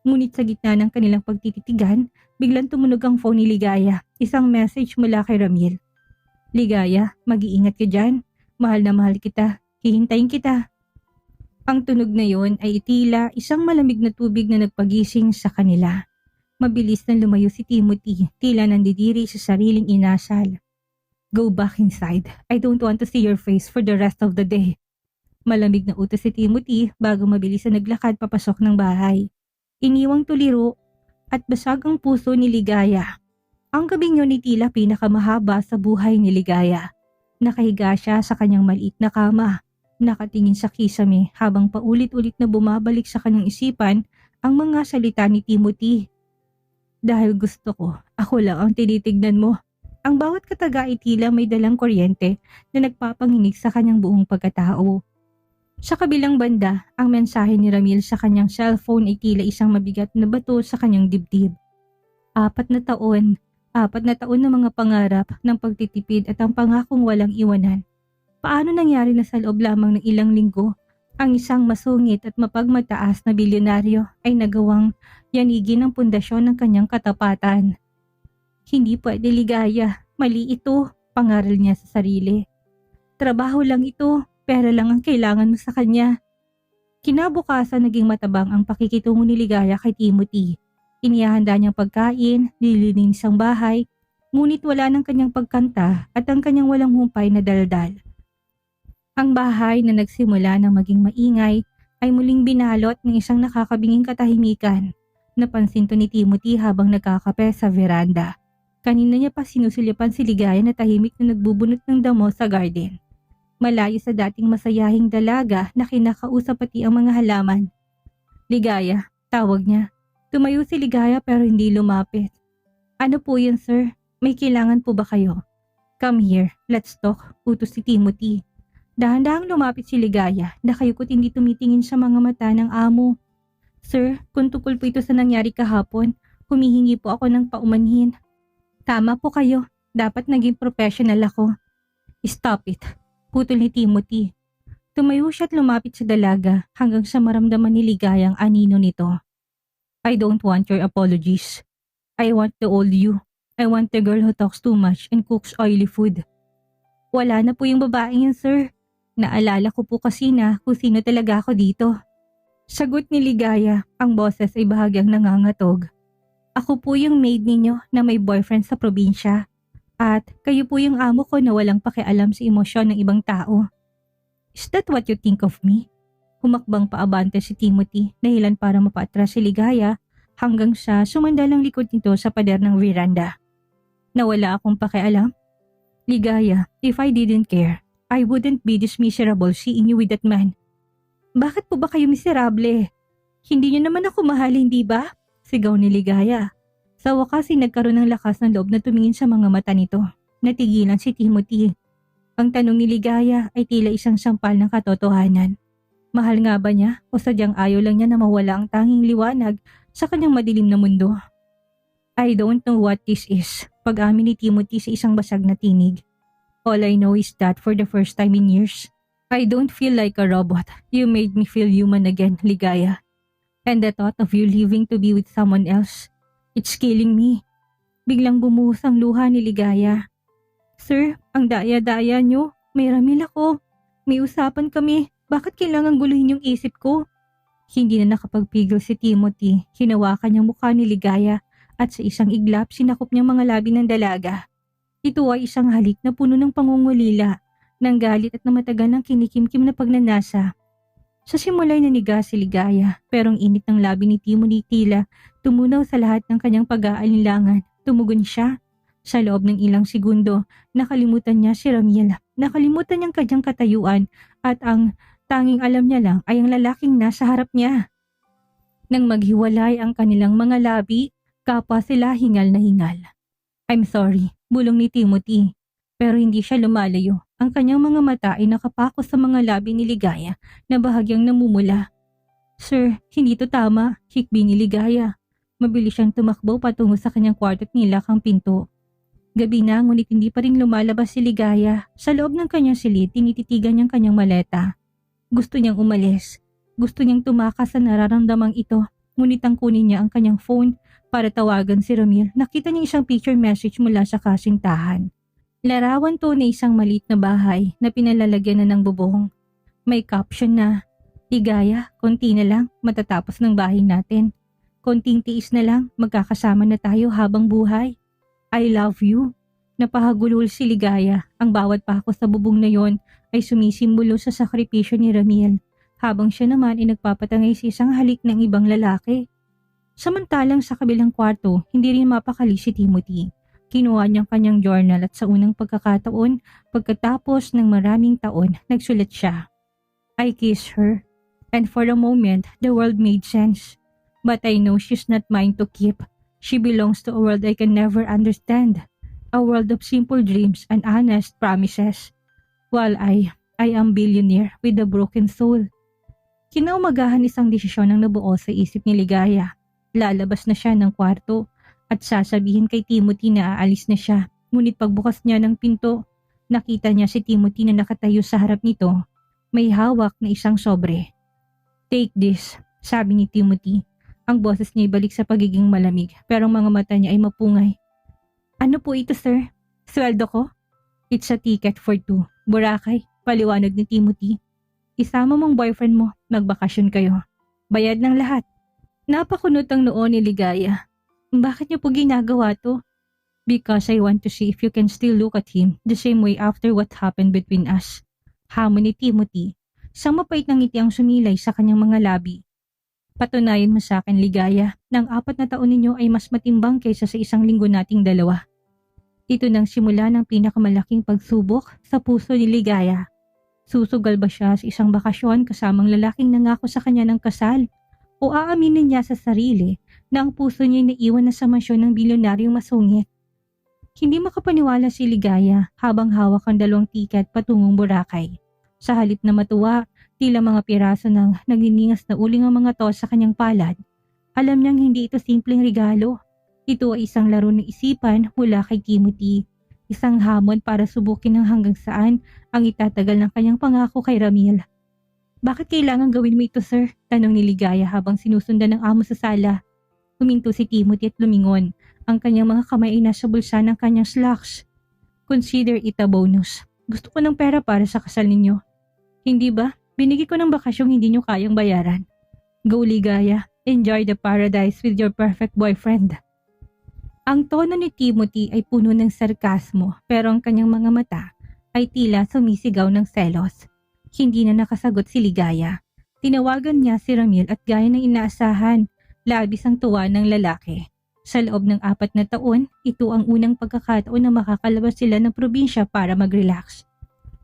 Ngunit sa gitna ng kanilang pagtititigan, biglang tumunog ang phone ni Ligaya, isang message mula kay Ramil. Ligaya, mag-iingat ka dyan. Mahal na mahal kita. Hihintayin kita. Ang tunog na yon ay tila isang malamig na tubig na nagpagising sa kanila. Mabilis na lumayo si Timothy, tila nandidiri sa sariling inasal. Go back inside. I don't want to see your face for the rest of the day. Malamig na utos si Timothy bago mabilis na naglakad papasok ng bahay. Iniwang tuliro at basag ang puso ni Ligaya. Ang gabing yun ay tila pinakamahaba sa buhay ni Ligaya. Nakahiga siya sa kanyang maliit na kama. Nakatingin sa kisame habang paulit-ulit na bumabalik sa kanyang isipan ang mga salita ni Timothy. Dahil gusto ko, ako lang ang tinitignan mo. Ang bawat kataga ay tila may dalang kuryente na nagpapanginig sa kanyang buong pagkatao. Sa kabilang banda, ang mensahe ni Ramil sa kanyang cellphone ay tila isang mabigat na bato sa kanyang dibdib. 4 na taon na mga pangarap ng pagtitipid at ang pangakong walang iwanan. Paano nangyari na sa loob lamang ng ilang linggo, ang isang masungit at mapagmataas na bilyonaryo ay nagawang yanigin ang pundasyon ng kanyang katapatan. Hindi pwede, Ligaya, mali ito, pangaral niya sa sarili. Trabaho lang ito, pera lang ang kailangan mo sa kanya. Kinabukasan naging matabang ang pakikitungo ni Ligaya kay Timothy. Inihahanda niyang pagkain, nililinis ang bahay, ngunit wala ng kanyang pagkanta at ang kanyang walang humpay na daldal. Ang bahay na nagsimula ng maging maingay ay muling binalot ng isang nakakabinging katahimikan. Napansin to ni Timothy habang nagkakape sa veranda. Kanina niya pa sinusulyapan si Ligaya na tahimik na nagbubunot ng damo sa garden. Malayo sa dating masayahing dalaga na kinakausap pati ang mga halaman. Ligaya, tawag niya. Tumayo si Ligaya pero hindi lumapit. Ano po yun, sir? May kailangan po ba kayo? Come here, let's talk, utos si Timothy. Dahan-dahang lumapit si Ligaya, nakayukot hindi tumitingin sa mga mata ng amo. Sir, kung tukol po ito sa nangyari kahapon, humihingi po ako ng paumanhin. Tama po kayo, dapat naging professional ako. Stop it, putol ni Timothy. Tumayo siya at lumapit sa dalaga hanggang sa maramdaman ni Ligaya ang anino nito. I don't want your apologies. I want the old you. I want the girl who talks too much and cooks oily food. Wala na po yung babaeng yun, sir. Naalala ko po kasi na kung sino talaga ako dito. Sagot ni Ligaya, ang boses ay bahagyang nangangatog. Ako po yung maid ninyo na may boyfriend sa probinsya. At kayo po yung amo ko na walang pakialam sa emosyon ng ibang tao. Is that what you think of me? Humakbang paabante si Timothy, dahilan para mapaatras si Ligaya hanggang sa sumandalang likod nito sa pader ng veranda. Nawala akong pakialam? Ligaya, if I didn't care, I wouldn't be this miserable seeing you with that man. Bakit po ba kayo miserable? Hindi niyo naman ako mahal, hindi ba? Sigaw ni Ligaya. Sa wakas ay nagkaroon ng lakas ng loob na tumingin sa mga mata nito. Natigilan si Timothy. Ang tanong ni Ligaya ay tila isang sampal ng katotohanan. Mahal nga ba niya o sadyang ayaw lang niya na mawala ang tanging liwanag sa kanyang madilim na mundo? I don't know what this is, pag-amin ni Timothy sa isang basag na tinig. All I know is that for the first time in years, I don't feel like a robot. You made me feel human again, Ligaya. And the thought of you leaving to be with someone else, it's killing me. Biglang bumuhos ang luha ni Ligaya. Sir, ang daya-daya niyo. May Ramil ako. May usapan kami. Bakit kailangan guluhin yung isip ko? Hindi na nakapagpigil si Timothy. Hinawakan niyang mukha ni Ligaya at sa isang iglap sinakop niyang mga labi ng dalaga. Ito ay isang halik na puno ng pangungulila, ng galit at na matagal ng kinikimkim na pagnanasa. Sa simula'y naniga si Ligaya pero ang init ng labi ni Timothy tila Tumunaw sa lahat ng kanyang pag-aalinlangan. Tumugon siya. Sa loob ng ilang segundo, nakalimutan niya si Ramil. Nakalimutan niyang kanyang katayuan at ang tanging alam niya lang ay ang lalaking nasa harap niya. Nang maghiwalay ang kanilang mga labi, kapwa sila hingal na hingal. I'm sorry, bulong ni Timothy. Pero hindi siya lumalayo. Ang kanyang mga mata ay nakapako sa mga labi ni Ligaya na bahagyang namumula. Sir, hindi to tama, hikbi ni Ligaya. Mabilis siyang tumakbo patungo sa kanyang kwarto at nilak ang pinto. Gabi na ngunit hindi pa rin lumalabas si Ligaya. Sa loob ng kanyang silid, tinititigan niyang kanyang maleta. Gusto niyang umalis. Gusto niyang tumakas sa nararamdamang ito. Ngunit ang kunin niya ang kanyang phone para tawagan si Ramil. Nakita niya isang picture message mula sa kasintahan. Larawan to na isang maliit na bahay na pinalalagyan na ng bubong. May caption na, Ligaya, konti na lang, matatapos ng bahay natin. Konting tiis na lang, magkakasama na tayo habang buhay. I love you. Napahagulol si Ligaya. Ang bawat pako sa bubong na yon ay sumisimbolo sa sakripisyo ni Ramil, habang siya naman ay nagpapatangay sa isang halik ng ibang lalaki. Samantalang sa kabilang kwarto, hindi rin mapakali si Timothy. Kinuha niyang kanyang journal at sa unang pagkakataon, pagkatapos ng maraming taon, nagsulat siya. I kissed her, and for a moment, the world made sense. But I know she's not mine to keep. She belongs to a world I can never understand. A world of simple dreams and honest promises. While I am billionaire with a broken soul. Kinaumagahan isang desisyon ang nabuo sa isip ni Ligaya. Lalabas na siya ng kwarto at sasabihin kay Timothy na aalis na siya. Ngunit pagbukas niya ng pinto, nakita niya si Timothy na nakatayo sa harap nito. May hawak na isang sobre. Take this, sabi ni Timothy. Ang boses niya ibalik sa pagiging malamig pero ang mga mata niya ay mapungay. Ano po ito, sir? Sweldo ko? It's a ticket for two. Boracay, paliwanag ni Timothy. Isama mong boyfriend mo, magbakasyon kayo. Bayad ng lahat. Napakunot ang noo ni Ligaya. Bakit niyo po ginagawa to? Because I want to see if you can still look at him the same way after what happened between us. Hamon ni Timothy. Isang mapait na ngiti ang sumilay sa kanyang mga labi. Patunayan mo sa akin, Ligaya, na ang 4 na taon ninyo ay mas matimbang kaysa sa 1 linggo nating dalawa. Ito nang simula ng pinakamalaking pagsubok sa puso ni Ligaya. Susugal ba siya sa isang bakasyon kasamang lalaking nangako sa kanya ng kasal? O aaminin niya sa sarili na ang puso niya ay naiwan na sa mansyon ng bilyonaryong masungit? Hindi makapaniwala si Ligaya habang hawak ang 2 tiket patungong Boracay. Sa halip na matuwa, tila mga piraso ng nagniningas na uling ang mga to sa kanyang palad. Alam niyang hindi ito simpleng regalo. Ito ay isang laro ng isipan mula kay Timothy. Isang hamon para subukin ng hanggang saan ang itatagal ng kanyang pangako kay Ramil. Bakit kailangan gawin mo ito, sir? Tanong ni Ligaya habang sinusundan ng amo sa sala. Huminto si Timothy at lumingon. Ang kanyang mga kamay ay nasa bulsa ng kanyang slacks. Consider it a bonus. Gusto ko ng pera para sa kasal ninyo. Hindi ba? Binigay ko ng bakasyong hindi nyo kayang bayaran. Go, Ligaya. Enjoy the paradise with your perfect boyfriend. Ang tono ni Timothy ay puno ng sarkasmo pero ang kanyang mga mata ay tila sumisigaw ng selos. Hindi na nakasagot si Ligaya. Tinawagan niya si Ramil at gaya ng inaasahan, labis ang tuwa ng lalaki. Sa loob ng 4 na taon, ito ang unang pagkakataon na makakalabas sila ng probinsya para mag-relax.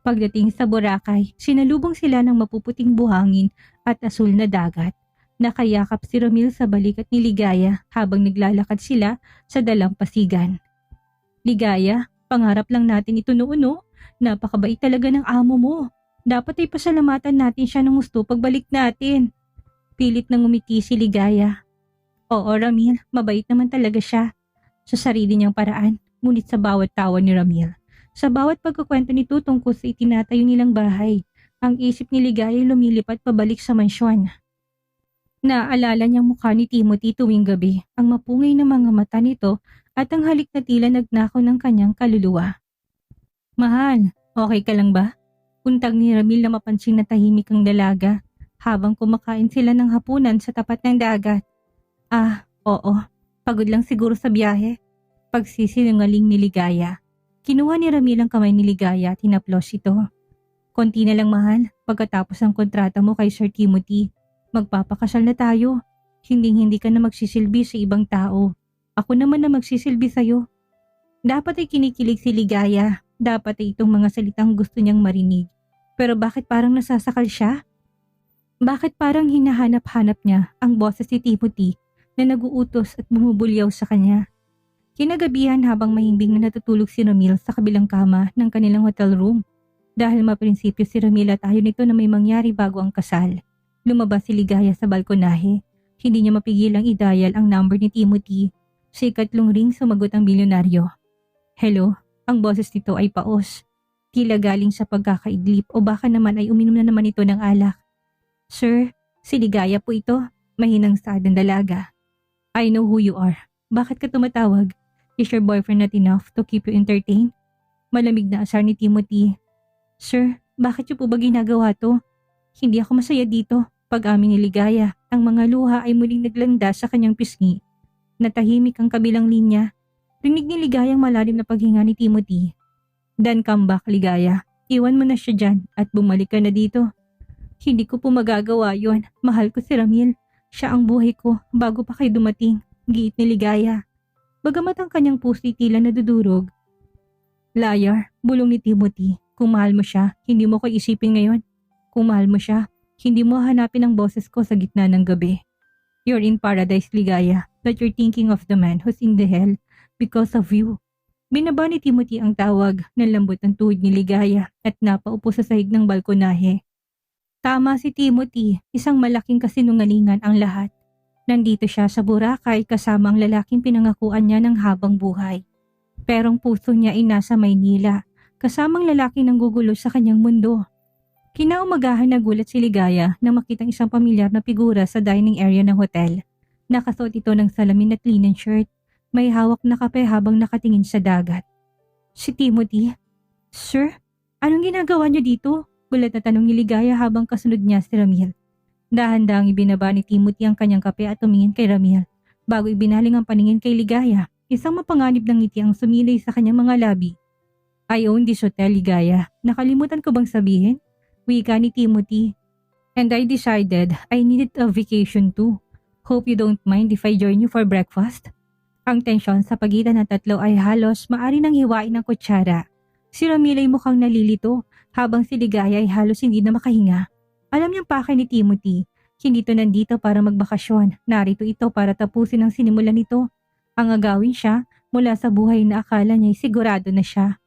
Pagdating sa Boracay, sinalubong sila ng mapuputing buhangin at asul na dagat. Nakayakap si Ramil sa balikat ni Ligaya habang naglalakad sila sa dalampasigan. Ligaya, pangarap lang natin ito noon, no? Napakabait talaga ng amo mo. Dapat ay pasalamatan natin siya ng gusto pagbalik natin. Pilit nang umiti si Ligaya. Oo, Ramil, mabait naman talaga siya. Sa sarili niyang paraan, ngunit sa bawat tawa ni Ramil. Sa bawat pagkukwento nito tungkol sa itinatayo nilang bahay, ang isip ni Ligaya ay lumilipat pabalik sa mansyon. Naaalala niyang mukha ni Timothy tuwing gabi, ang mapungay na mga mata nito at ang halik na tila nagnakaw ng kanyang kaluluwa. Mahal, okay ka lang ba? Untag ni Ramil na mapansin na tahimik ang dalaga habang kumakain sila ng hapunan sa tapat ng dagat. Ah, oo, pagod lang siguro sa biyahe. Pagsisinungaling ni Ligaya. Kinuha ni Ramil ang kamay ni Ligaya at hinaplos ito. Konti na lang, mahal, pagkatapos ng kontrata mo kay Sir Timothy. Magpapakasal na tayo. Hindi ka na magsisilbi sa ibang tao. Ako naman na magsisilbi sa'yo. Dapat ay kinikilig si Ligaya. Dapat ay itong mga salitang gusto niyang marinig. Pero bakit parang nasasakal siya? Bakit parang hinahanap-hanap niya ang boses ni Timothy na naguutos at bumubulyaw sa kanya? Kinagabihan habang mahimbing na natutulog si Ramil sa kabilang kama ng kanilang hotel room. Dahil maprinsipyo si Ramil at ayaw nito na may mangyari bago ang kasal. Lumabas si Ligaya sa balkonahe. Hindi niya mapigilang i-dial ang number ni Timothy. Sa ikatlong ring sumagot ang bilyonaryo. Hello, ang boses nito ay paos. Tila galing sa pagkakaidlip o baka naman ay uminom na naman ito ng alak. Sir, si Ligaya po ito. Mahinang saad ng dalaga. I know who you are. Bakit ka tumatawag? Is your boyfriend not enough to keep you entertained? Malamig na asar ni Timothy. Sir, bakit niyo po ba ginagawa to? Hindi ako masaya dito. Pag-amin ni Ligaya, ang mga luha ay muling naglanda sa kanyang pisngi. Natahimik ang kabilang linya. Rinig ni Ligaya ang malalim na paghinga ni Timothy. Then come back, Ligaya. Iwan mo na siya dyan at bumalik ka na dito. Hindi ko po magagawa yon. Mahal ko si Ramil. Siya ang buhay ko bago pa kayo dumating. Giit ni Ligaya. Bagamat ang kanyang puso tila nadudurog. Liar, bulong ni Timothy. Kung mahal mo siya, hindi mo ko isipin ngayon. Kung mahal mo siya, hindi mo hanapin ang boses ko sa gitna ng gabi. You're in paradise, Ligaya, but you're thinking of the man who's in the hell because of you. Binaba ni Timothy ang tawag ng lambot ng tuhod ni Ligaya at napaupo sa sahig ng balkonahe. Tama si Timothy, isang malaking kasinungalingan ang lahat. Nandito siya sa Boracay kasama ang lalaking pinangakuan niya ng habang buhay. Pero ang puso niya ay nasa Maynila, kasamang lalaki nang gugulo sa kanyang mundo. Kinaumagahan nagulat si Ligaya na makitang isang pamilyar na figura sa dining area ng hotel. Nakasuot ito ng salamin at linen shirt. May hawak na kape habang nakatingin sa dagat. Si Timothy. Sir, anong ginagawa niyo dito? Gulat na tanong ni Ligaya habang kasunod niya si Ramil. Dahan-dahang ibinaba ni Timothy ang kanyang kape at tumingin kay Ramil. Bago ibinaling ang paningin kay Ligaya, isang mapanganib ng ngiti ang sumilay sa kanyang mga labi. I own this hotel, Ligaya. Nakalimutan ko bang sabihin? Wika ni Timothy. And I decided I needed a vacation too. Hope you don't mind if I join you for breakfast? Ang tensyon sa pagitan ng tatlo ay halos maari nang hiwain ng kutsara. Si Ramil ay mukhang nalilito habang si Ligaya ay halos hindi na makahinga. Alam niyang pakay ni Timothy, hindi ito nandito para magbakasyon. Narito ito para tapusin ang sinimulan nito. Ang agawin siya mula sa buhay na akala niya ay sigurado na siya.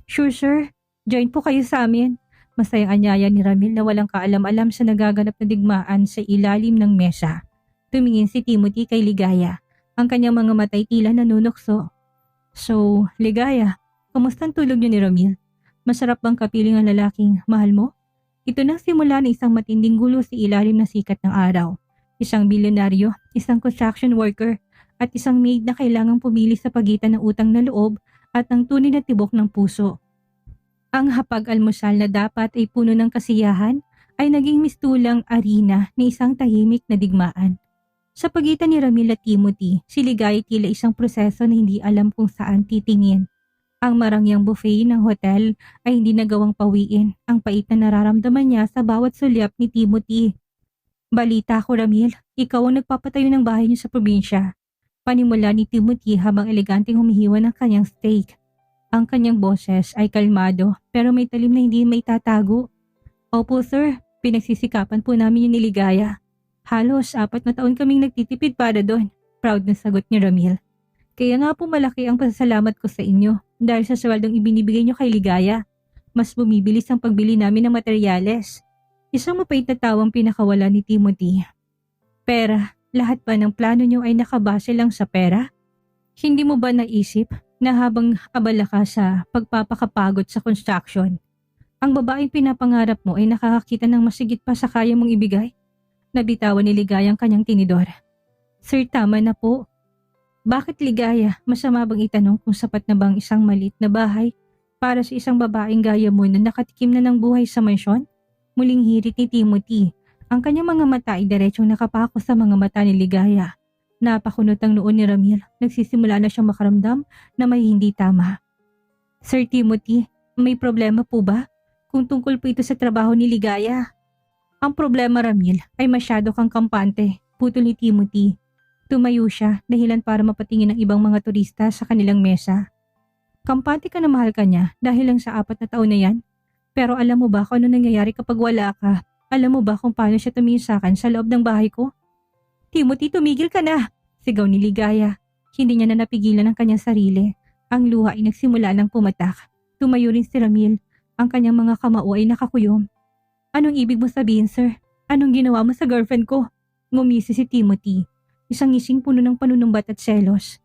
Sure sir, join po kayo sa amin. Masayang anyaya ni Ramil na walang kaalam-alam sa nagaganap na digmaan sa ilalim ng mesa. Tumingin si Timothy kay Ligaya. Ang kanyang mga matay tila nanunukso. So, Ligaya, kamusta ang tulog niyo ni Ramil? Masarap bang kapiling ang lalaking mahal mo? Ito nang simula ng isang matinding gulo sa ilalim ng sikat ng araw. Isang bilyonaryo, isang construction worker, at isang maid na kailangang pumili sa pagitan ng utang na loob at ng tunay na tibok ng puso. Ang hapag-almusal na dapat ay puno ng kasiyahan ay naging mistulang arena ni isang tahimik na digmaan. Sa pagitan ni Ramil at Timothy, si Ligaya tila isang proseso na hindi alam kung saan titingin. Ang marangyang buffet ng hotel ay hindi nagawang pawiin ang pait na nararamdaman niya sa bawat sulyap ni Timothy. Balita ko, Ramil, ikaw ang nagpapatayo ng bahay niyo sa probinsya. Panimula ni Timothy habang eleganteng humihiwa ng kanyang steak. Ang kanyang boses ay kalmado pero may talim na hindi maitatago. Opo sir, pinagsisikapan po namin yung niligaya. Halos 4 na taon kaming nagtitipid para doon. Proud na sagot ni Ramil. Kaya nga po malaki ang pasasalamat ko sa inyo dahil sa swaldong ibinibigay niyo kay Ligaya. Mas bumibilis ang pagbili namin ng materyales. Isang mapait na tawang pinakawala ni Timothy. Pera, lahat ba ng plano niyo ay nakabase lang sa pera? Hindi mo ba naisip na habang abala ka sa pagpapakapagod sa construction, ang babaeng pinapangarap mo ay nakakakita ng masigit pa sa kaya mong ibigay? Nabitawan ni Ligaya ang kanyang tinidor. Sir, tama na po. Bakit Ligaya? Masama bang itanong kung sapat na bang isang maliit na bahay para sa isang babaeng gaya mo na nakatikim na ng buhay sa mansyon? Muling hirit ni Timothy. Ang kanyang mga mata ay diretsong nakapako sa mga mata ni Ligaya. Napakunot ang noon ni Ramil. Nagsisimula na siyang makaramdam na may hindi tama. Sir Timothy, may problema po ba? Kung tungkol po ito sa trabaho ni Ligaya. Ang problema, Ramil, ay masyado kang kampante. Putol ni Timothy. Tumayo siya dahilan para mapatingin ng ibang mga turista sa kanilang mesa. Kampante ka na mahal ka niya dahil lang sa 4 na taon na yan. Pero alam mo ba kung ano nangyayari kapag wala ka? Alam mo ba kung paano siya tumingin sa akin sa loob ng bahay ko? Timothy, tumigil ka na! Sigaw ni Ligaya. Hindi niya na napigilan ang kanyang sarili. Ang luha ay nagsimula ng pumatak. Tumayo rin si Ramil. Ang kanyang mga kamao ay nakakuyom. Anong ibig mo sabihin, sir? Anong ginawa mo sa girlfriend ko? Ngumisi si Timothy. Isang ngising puno ng panunumbat at selos.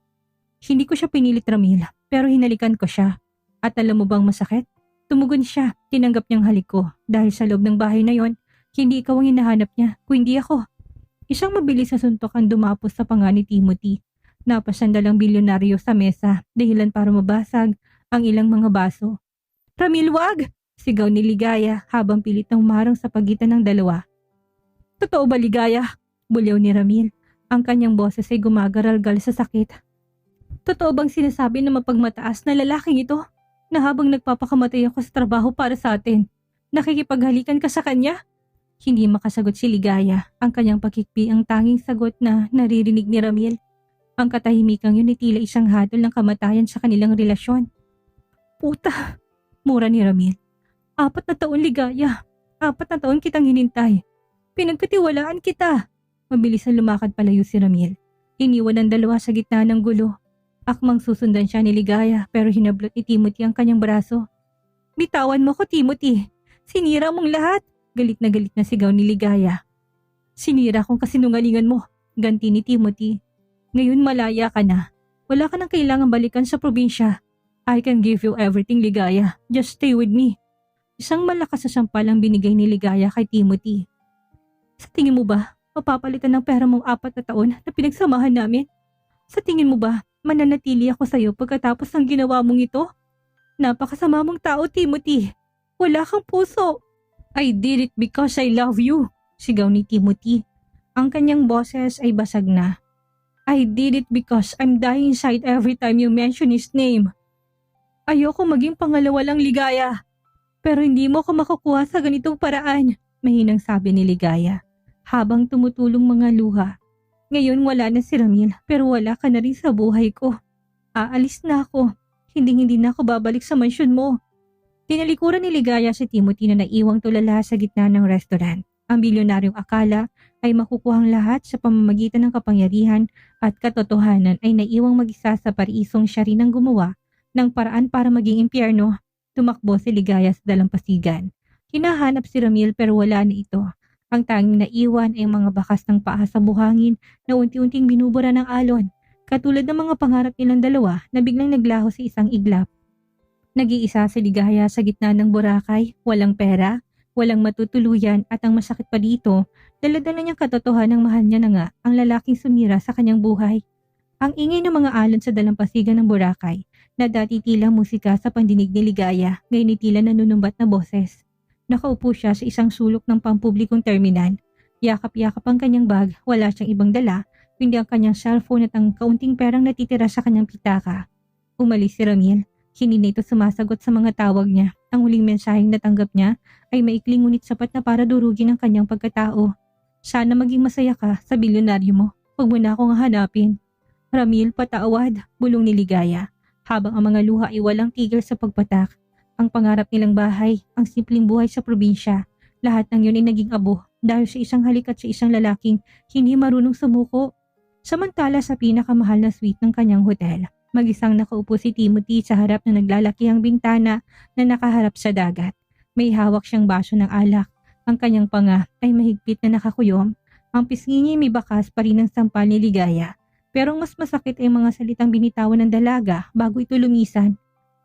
Hindi ko siya pinilit, Ramil, pero hinalikan ko siya. At alam mo bang masakit? Tumugon siya. Tinanggap niyang halik ko. Dahil sa loob ng bahay na yon, hindi ikaw ang hinahanap niya, kundi ako. Isang mabilis na suntok ang dumapos sa panga ni Timothy. Napasandalang bilyonaryo sa mesa dahilan para mabasag ang ilang mga baso. Ramil, wag! Sigaw ni Ligaya habang pilit na humarang sa pagitan ng dalawa. Totoo ba, Ligaya? Bulyaw ni Ramil. Ang kanyang boses ay gumagaralgal sa sakit. Totoo bang sinasabi na mapagmataas na lalaking ito? Na habang nagpapakamatay ako sa trabaho para sa atin, nakikipaghalikan ka sa kanya? Hindi makasagot si Ligaya. Ang kanyang pagkikpi ang tanging sagot na naririnig ni Ramil. Ang katahimikang yun ay tila isang hatol ng kamatayan sa kanilang relasyon. Puta! Mura ni Ramil. 4 na taon, Ligaya. 4 na taon kitang hinintay. Pinagkatiwalaan kita. Mabilis na lumakad palayo si Ramil. Iniwan ang dalawa sa gitna ng gulo. Akmang susundan siya ni Ligaya pero hinablot ni Timothy ang kanyang braso. Bitawan mo ko, Timothy. Sinira mong lahat. Galit na sigaw ni Ligaya. Sinira kong kasinungalingan mo. Ganti ni Timothy. Ngayon malaya ka na. Wala ka nang kailangang balikan sa probinsya. I can give you everything, Ligaya. Just stay with me. Isang malakas na sampal ang binigay ni Ligaya kay Timothy. Sa tingin mo ba, mapapalitan ng pera mong 4 na taon na pinagsamahan namin? Sa tingin mo ba, mananatili ako sa iyo pagkatapos ng ginawa mong ito? Napakasama mong tao, Timothy. Wala kang puso. I did it because I love you, sigaw ni Timothy. Ang kanyang boses ay basag na. I did it because I'm dying inside every time you mention his name. Ayoko maging pangalawa lang, Ligaya. Pero hindi mo ako makukuha sa ganitong paraan, mahinang sabi ni Ligaya. Habang tumutulong mga luha. Ngayon wala na si Ramil pero wala ka na rin sa buhay ko. Aalis na ako. Hindi na ako babalik sa mansyon mo. Tinalikuran ni Ligaya si Timothy na naiwang tulala sa gitna ng restaurant. Ang bilyonaryong akala ay makukuhang lahat sa pamamagitan ng kapangyarihan at katotohanan ay naiwang mag-isa sa parisong siya rin ang gumawa ng paraan para maging impyerno. Tumakbo si Ligaya sa dalampasigan. Hinahanap si Ramil pero wala na ito. Ang tanging naiwan ay mga bakas ng paa sa buhangin na unti-unting binubura ng alon, katulad ng mga pangarap nilang dalawa na biglang naglaho sa isang iglap. Nag-iisa si Ligaya sa gitna ng Boracay, walang pera, walang matutuluyan at ang masakit pa dito, dala-dala niyang katotohanan ng mahal niya na nga ang lalaking sumira sa kanyang buhay. Ang ingay ng mga alon sa dalampasigan ng Boracay na dati tila musika sa pandinig ni Ligaya, ngayon tila nanunumbat na boses. Nakaupo siya sa isang sulok ng pampublikong terminal. Yakap-yakap ang kanyang bag, wala siyang ibang dala, kundi ang kanyang cellphone at ang kaunting perang natitira sa kanyang pitaka. Umalis si Ramil. Hindi na ito sumasagot sa mga tawag niya. Ang huling mensaheng natanggap niya ay maikling ngunit sapat na para durugin ang kanyang pagkatao. Sana maging masaya ka sa bilyonaryo mo. Huwag mo na akong hanapin. Ramil, patawad, bulong ni Ligaya. Habang ang mga luha ay walang tigil sa pagpatak. Ang pangarap nilang bahay, ang simpleng buhay sa probinsya, lahat ng yun ay naging abo dahil sa isang halik at sa isang lalaking hindi marunong sumuko. Samantala sa pinakamahal na suite ng kanyang hotel, mag-isang nakaupo si Timothy sa harap ng naglalakihang bintana na nakaharap sa dagat. May hawak siyang baso ng alak. Ang kanyang panga ay mahigpit na nakakuyom. Ang pisngi niya may bakas pa rin ng sampal ni Ligaya. Pero ang mas masakit ay mga salitang binitawan ng dalaga bago ito lumisan.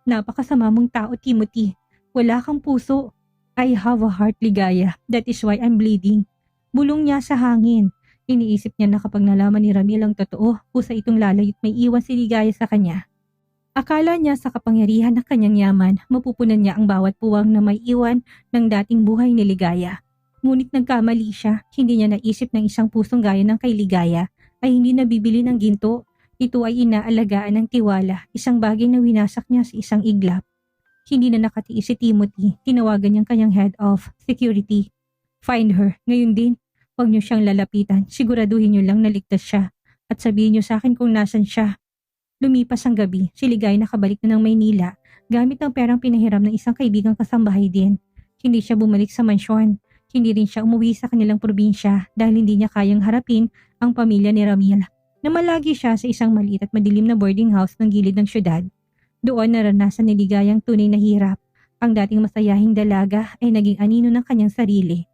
Napakasama mong tao, Timothy. Wala kang puso. I have a heart, Ligaya. That is why I'm bleeding. Bulong niya sa hangin. Iniisip niya na kapag nalaman ni Ramil ang totoo, kusa itong lalayot may iwan si Ligaya sa kanya. Akala niya sa kapangyarihan ng kanyang yaman, mapupunan niya ang bawat puwang na may iwan ng dating buhay ni Ligaya. Ngunit nagkamali siya. Hindi niya naisip ng isang pusong gaya ng kay Ligaya ay hindi nabibili ng ginto. Ito ay inaalagaan ng tiwala, isang bagay na winasak niya sa isang iglap. Hindi na nakatiis si Timothy, tinawagan niyang kanyang head of security. Find her, ngayon din. Huwag niyo siyang lalapitan, siguraduhin niyo lang na ligtas siya at sabihin niyo sa akin kung nasan siya. Lumipas ang gabi, si Ligaya nakabalik na ng Maynila gamit ang perang pinahiram ng isang kaibigang kasambahay din. Hindi siya bumalik sa mansyon. Hindi rin siya umuwi sa kanilang probinsya dahil hindi niya kayang harapin ang pamilya ni Ramil. Namalagi siya sa isang maliit at madilim na boarding house ng gilid ng syudad. Doon naranasan ni Ligayang tunay na hirap. Ang dating masayahing dalaga ay naging anino ng kanyang sarili.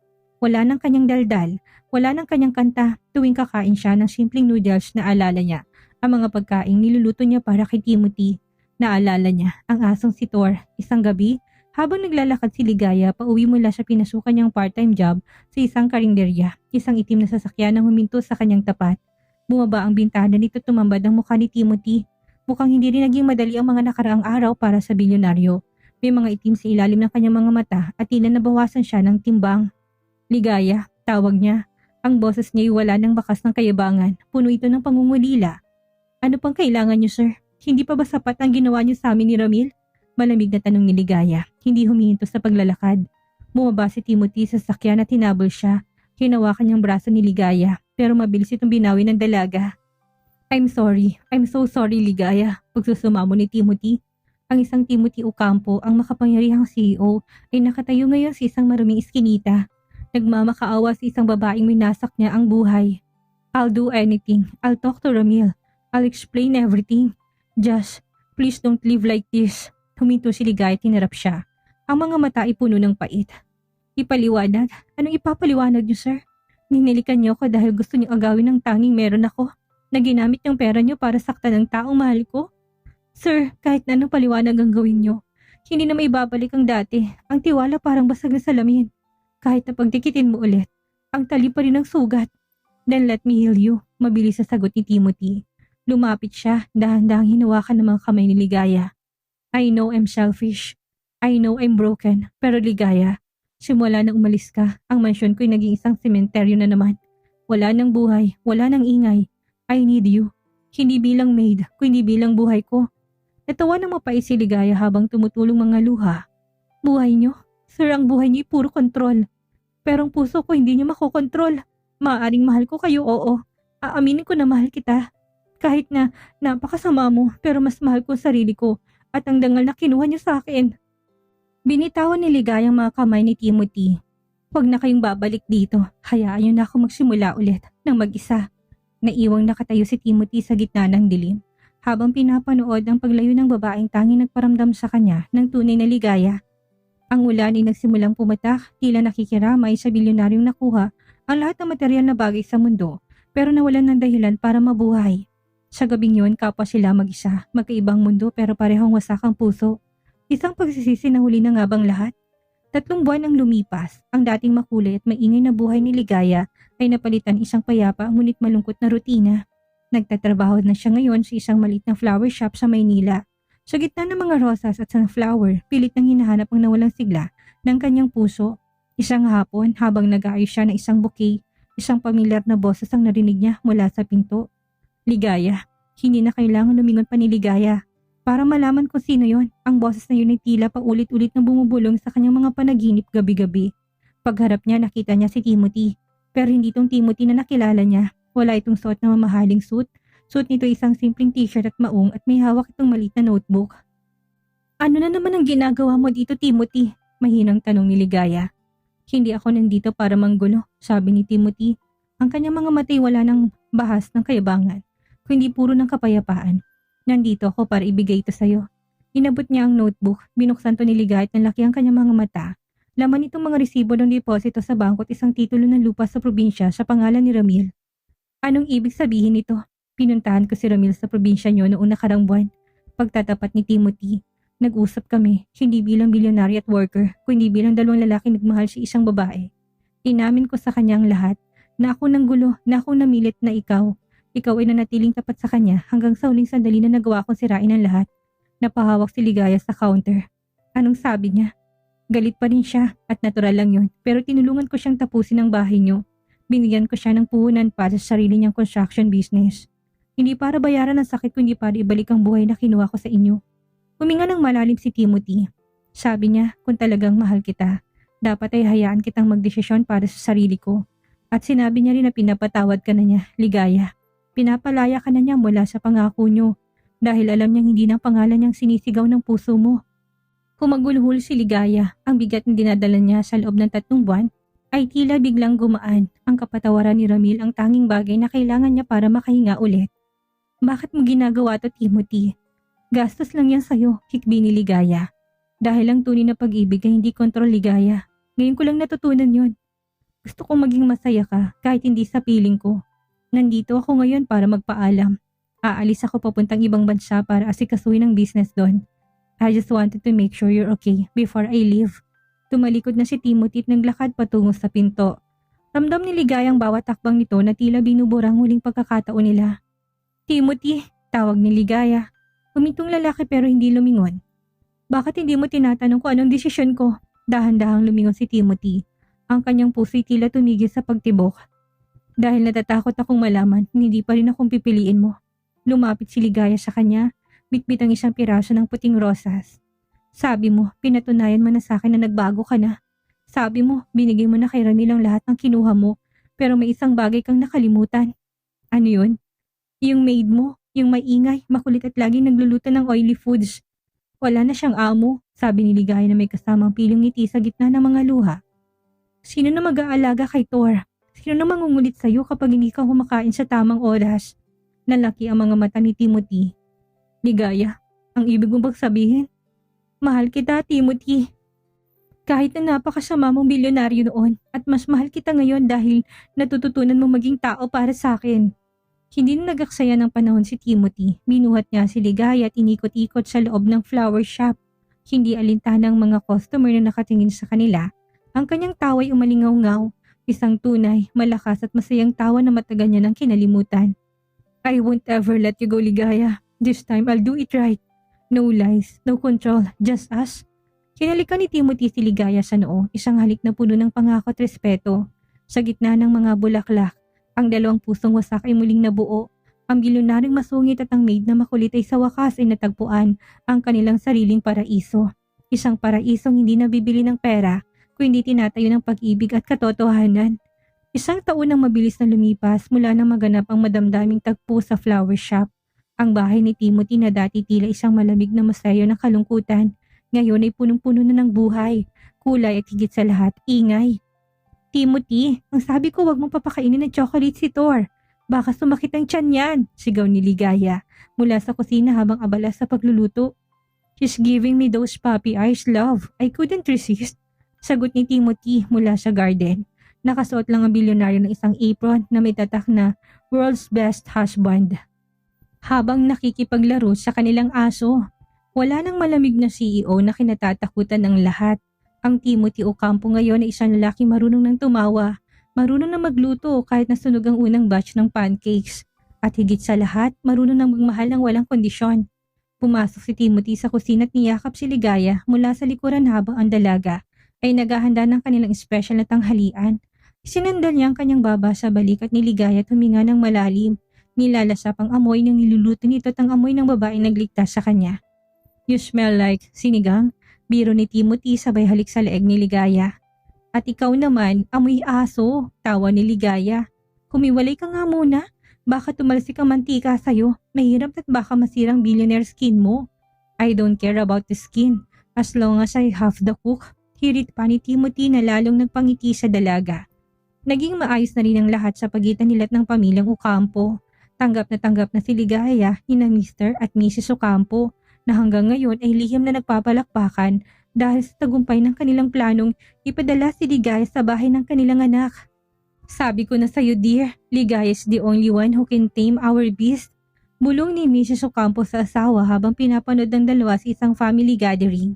Wala ng kanyang daldal, wala ng kanyang kanta tuwing kakain siya ng simpleng noodles na alala niya. Ang mga pagkaing niluluto niya para kay Timothy. Naalala niya ang asong si Thor. Isang gabi, habang naglalakad si Ligaya pauwi mula sa pinasukan niyang part-time job sa isang karinderya, isang itim na sasakyan ang huminto sa kanyang tapat. Bumaba ang bintana nito, tumambad ang mukha ni Timothy. Mukhang hindi rin naging madali ang mga nakaraang araw para sa bilyonaryo. May mga itim sa ilalim ng kanyang mga mata at tila nabawasan siya ng timbang. Ligaya, tawag niya. Ang boses niya ay wala ng bakas ng kayabangan. Puno ito ng pangungulila. Ano pang kailangan niyo, sir? Hindi pa ba sapat ang ginawa niyo sa amin ni Ramil? Malamig na tanong ni Ligaya, hindi humihinto sa paglalakad. Bumaba si Timothy sa sasakyan at hinabol siya. Hinawakan niyang braso ni Ligaya, pero mabilis itong binawi ng dalaga. I'm sorry. I'm so sorry, Ligaya. Pagsusumamo ni Timothy. Ang isang Timothy Ocampo, ang makapangyarihang CEO, ay nakatayo ngayon sa isang maruming iskinita. Nagmamakaawa sa isang babaeng minasak niya ang buhay. I'll do anything. I'll talk to Ramil. I'll explain everything. Just, please don't live like this. Huminto si Ligaya at tinarap siya. Ang mga mata ay puno ng pait. Ipaliwanag? Anong ipapaliwanag niyo, sir? Ninilikan niyo ako dahil gusto niyo agawin ng tanging meron ako na ginamit yung pera niyo para saktan ng taong mahal ko? Sir, kahit na anong paliwanag ang gawin niyo, hindi na maibabalik ang dati. Ang tiwala parang basag na salamin. Kahit na pagdikitin mo ulit, ang tali pa rin ng sugat. Then let me heal you, mabilis sa sagot ni Timothy. Lumapit siya, dahan-dahang hinawakan ng mga kamay ni Ligaya. I know I'm selfish. I know I'm broken. Pero Ligaya, simula na umalis ka, ang mansyon ko'y naging isang sementeryo na naman. Wala nang buhay, wala nang ingay. I need you. Hindi bilang maid, kundi bilang buhay ko. Natawa ng mapait si Ligaya habang tumutulong mga luha. Buhay niyo? Sir, ang buhay niyo ay puro kontrol. Pero ang puso ko hindi niyo makokontrol. Maaaring mahal ko kayo, oo. Aaminin ko na mahal kita. Kahit na napakasama mo, pero mas mahal ko ang sarili ko at ang dangal na kinuha niyo sa akin. Binitawan ni Ligaya ang mga kamay ni Timothy. Huwag na kayong babalik dito. Hayaan niyo na ako magsimula ulit ng mag-isa. Naiwang nakatayo si Timothy sa gitna ng dilim habang pinapanood ang paglayo ng babaeng tanging nagparamdam sa kanya ng tunay na ligaya. Ang ulan ay nagsimulang pumatak, tila nakikiramay sa bilyonaryong nakuha ang lahat ng material na bagay sa mundo pero nawalan ng dahilan para mabuhay. Sa gabing yun, kapwa sila mag-isa, magkaibang mundo pero parehong wasak ang puso. Isang pagsisisi na huli na nga bang lahat? 3 buwan ang lumipas, ang dating makulay at maingay na buhay ni Ligaya ay napalitan isang payapa ngunit malungkot na rutina. Nagtatrabaho na siya ngayon sa isang maliit na flower shop sa Maynila. Sa gitna ng mga rosas at sunflower, pilit nang hinahanap ang nawalang sigla ng kanyang puso. Isang hapon, habang nag-aayos siya ng isang bouquet, isang pamilyar na boses ang narinig niya mula sa pinto. Ligaya. Hindi na kailangan lumingon pa ni Ligaya. Para malaman kung sino yon, ang boses na yun ay tila paulit-ulit na bumubulong sa kanyang mga panaginip gabi-gabi. Pagharap niya, nakita niya si Timothy. Pero hindi itong Timothy na nakilala niya. Wala itong suot na mamahaling suit. Suot nito isang simpleng t-shirt at maong at may hawak itong maliit na notebook. Ano na naman ang ginagawa mo dito, Timothy? Mahinang tanong ni Ligaya. Hindi ako nandito para manggulo, sabi ni Timothy. Ang kanyang mga matay wala ng bahas ng kayabangan, kundi puro ng kapayapaan. Nandito ako para ibigay ito sa'yo. Inabot niya ang notebook, binuksan to ni Ligaya at nalaki ang kanyang mga mata. Laman itong mga resibo ng deposito sa bangko at isang titulo ng lupa sa probinsya sa pangalan ni Ramil. Anong ibig sabihin nito? Pinuntahan ko si Ramil sa probinsya niyo noong nakarang buwan. Pagtatapat ni Timothy, nag-usap kami, hindi bilang bilyonary at worker, kundi bilang 2 lalaki nagmahal sa isang babae. Inamin ko sa kanyang lahat na ako nang gulo, na ako namilit na ikaw. Ikaw ay nanatiling tapat sa kanya hanggang sa huling sandali na nagawa kong sirain ang lahat. Napahawak si Ligaya sa counter. Anong sabi niya? Galit pa rin siya at natural lang yun, pero tinulungan ko siyang tapusin ang bahay niyo. Binigyan ko siya ng puhunan para sa sarili niyang construction business. Hindi para bayaran ang sakit kundi para ibalik ang buhay na kinuha ko sa inyo. Huminga ng malalim si Timothy. Sabi niya, kung talagang mahal kita, dapat ay hayaan kitang magdesisyon para sa sarili ko. At sinabi niya rin na pinapatawad ka na niya, Ligaya. Pinapalaya ka na niya mula sa pangako niyo dahil alam niyang hindi ng pangalan niyang sinisigaw ng puso mo. Humagulhol si Ligaya. Ang bigat na dinadala niya sa loob ng 3 buwan ay tila biglang gumaan. Ang kapatawaran ni Ramil ang tanging bagay na kailangan niya para makahinga ulit. Bakit mo ginagawa to, Timothy? Gastos lang yan sa'yo, hikbi ni Ligaya. Dahil ang tunay na pag-ibig ay hindi kontrol, Ligaya. Ngayon ko lang natutunan yon. Gusto kong maging masaya ka kahit hindi sa piling ko. Nandito ako ngayon para magpaalam. Aalis ako papuntang ibang bansa para asikasuhin ang business doon. I just wanted to make sure you're okay before I leave. Tumalikod na si Timothy at naglakad patungo sa pinto. Ramdam ni Ligaya ang bawat takbang nito na tila binubura ang huling pagkakataon nila. Timothy, tawag ni Ligaya. Humintong lalaki pero hindi lumingon. Bakit hindi mo tinatanong kung anong desisyon ko? Dahan-dahang lumingon si Timothy. Ang kanyang puso'y tila tumigil sa pagtibok. Dahil natatakot akong malaman, hindi pa rin akong pipiliin mo. Lumapit si Ligaya sa kanya, bitbit ang isang piraso ng puting rosas. Sabi mo, pinatunayan mo na sa akin na nagbago ka na. Sabi mo, binigay mo na kay Ramil ang lahat ng kinuha mo, pero may isang bagay kang nakalimutan. Ano yun? Yung maid mo, yung maingay, makulit at laging nagluluto ng oily foods. Wala na siyang amo, sabi ni Ligaya na may kasamang piling ngiti sa gitna ng mga luha. Sino na mag-aalaga kay Thor? Sino na mangungulit sa'yo kapag hindi ka humakain sa tamang oras? Nalaki ang mga mata ni Timothy. Ligaya, ang ibig mong bang sabihin? Mahal kita, Timothy. Kahit na napakasama mong bilyonaryo noon at mas mahal kita ngayon dahil natututunan mong maging tao para sa akin. Hindi na nagaksaya ng panahon si Timothy. Binuhat niya si Ligaya at inikot-ikot sa loob ng flower shop. Hindi alintanang mga customer na nakatingin sa kanila. Ang kanyang tawa'y umalingaw-ngaw. Isang tunay, malakas at masayang tawa na matagal niya nang kinalimutan. I won't ever let you go, Ligaya. This time I'll do it right. No lies, no control, just us. Kinalikan ni Timothy si Ligaya sa noo, isang halik na puno ng pangako at respeto. Sa gitna ng mga bulaklak, ang dalawang pusong wasak ay muling nabuo. Ang bilyonaryong masungit at ang maid na makulit ay sa wakas ay natagpuan ang kanilang sariling paraiso. Isang paraisong hindi nabibili ng pera, kundi tinatayo ng pag-ibig at katotohanan. Isang taon nang mabilis na lumipas mula nang maganap ang madamdaming tagpo sa flower shop. Ang bahay ni Timothy na dati tila isang malamig na museo ng kalungkutan, ngayon ay punong-puno na ng buhay, kulay at higit sa lahat, ingay. Timothy, ang sabi ko wag mong papakainin ng chocolate si Thor. Baka sumakit ang tiyan yan, sigaw ni Ligaya mula sa kusina habang abala sa pagluluto. She's giving me those puppy eyes, love. I couldn't resist. Sagot ni Timothy mula sa garden. Nakasuot lang ang bilyonaryo ng isang apron na may tatak na World's Best Husband. Habang nakikipaglaro sa kanilang aso, wala nang malamig na CEO na kinatatakutan ng lahat. Ang Timothy Ocampo ngayon ay isang lalaki marunong nang tumawa, marunong na magluto kahit nasunog ang unang batch ng pancakes. At higit sa lahat, marunong nang magmahal ng walang kondisyon. Pumasok si Timothy sa kusina at niyakap si Ligaya mula sa likuran habang ang dalaga ay naghahanda ng kanilang special na tanghalian. Sinandal niya ang kanyang baba sa balikat ni Ligaya at huminga ng malalim. Nilalasap ang amoy ng niluluto nito at ang amoy ng babaeng nagligtas sa kanya. You smell like sinigang, biro ni Timothy sabay halik sa leeg ni Ligaya. At ikaw naman, amoy aso, tawa ni Ligaya. Kumiwalay ka nga muna, baka tumalsik ang mantika sa'yo, mahirap at baka masirang billionaire skin mo. I don't care about the skin, as long as I have the cook. Hirit pa ni Timothy na lalong nagpangiti sa dalaga. Naging maayos na rin ang lahat sa pagitan nila at ng pamilyang Ocampo. Tanggap na si Ligaya ni na Mr. at Mrs. Ocampo na hanggang ngayon ay lihim na nagpapalakpakan dahil sa tagumpay ng kanilang planong ipadala si Ligaya sa bahay ng kanilang anak. Sabi ko na sa'yo, dear, Ligaya is the only one who can tame our beast. Bulong ni Mrs. Ocampo sa asawa habang pinapanood ng dalawa sa isang family gathering.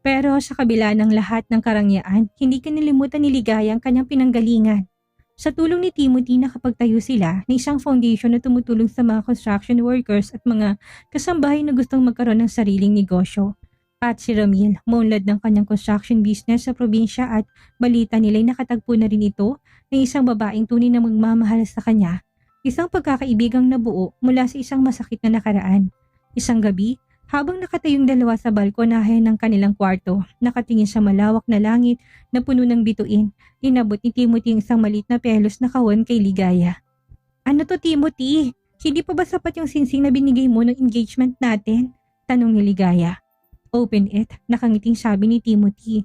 Pero sa kabila ng lahat ng karangyaan, hindi kinilimutan ni Ligaya ang kanyang pinanggalingan. Sa tulong ni Timothy nakapagtayo sila ng isang foundation na tumutulong sa mga construction workers at mga kasambahay na gustong magkaroon ng sariling negosyo. At si Ramil, maunlad ng kanyang construction business sa probinsya at balita nila'y nakatagpo na rin ito ng isang babaeng tunay na magmamahal sa kanya. Isang pagkakaibigang nabuo mula sa isang masakit na nakaraan. Isang gabi, Habang nakatayong dalawa sa balkonahe ng kanilang kwarto, nakatingin sa malawak na langit na puno ng bituin, inabot ni Timothy ang isang maliit na pelos na kahon kay Ligaya. Ano to, Timothy? Hindi pa ba sapat yung singsing na binigay mo ng engagement natin? Tanong ni Ligaya. Open it, nakangiting sabi ni Timothy.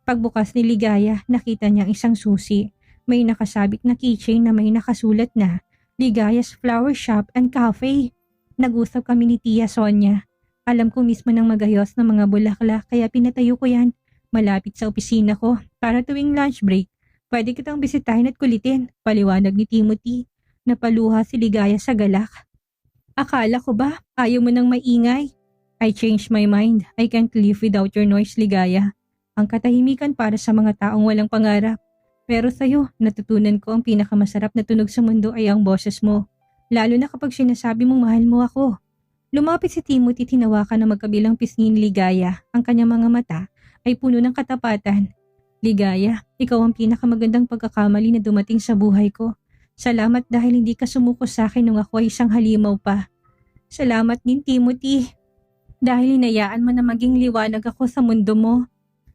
Pagbukas ni Ligaya, nakita niya ang isang susi. May nakasabit na keychain na may nakasulat na Ligaya's Flower Shop and Cafe. Nag-usap kami ni Tia Sonia. Alam ko mismo ng magayos ng mga bulaklak kaya pinatayo ko yan. Malapit sa opisina ko para tuwing lunch break. Pwede kitang bisitahin at kulitin, paliwanag ni Timothy. Napaluha si Ligaya sa galak. Akala ko ba ayaw mo nang maingay? I changed my mind. I can't live without your noise, Ligaya. Ang katahimikan para sa mga taong walang pangarap. Pero sa'yo, natutunan ko ang pinakamasarap na tunog sa mundo ay ang boses mo. Lalo na kapag sinasabi mong mahal mo ako. Lumapit si Timothy, tinawakan na magkabilang pisngi ni Ligaya. Ang kanyang mga mata ay puno ng katapatan. Ligaya, ikaw ang pinakamagandang pagkakamali na dumating sa buhay ko. Salamat dahil hindi ka sumuko sa akin nung ako ay isang halimaw pa. Salamat din, Timothy. Dahil hinayaan mo na maging liwanag ako sa mundo mo.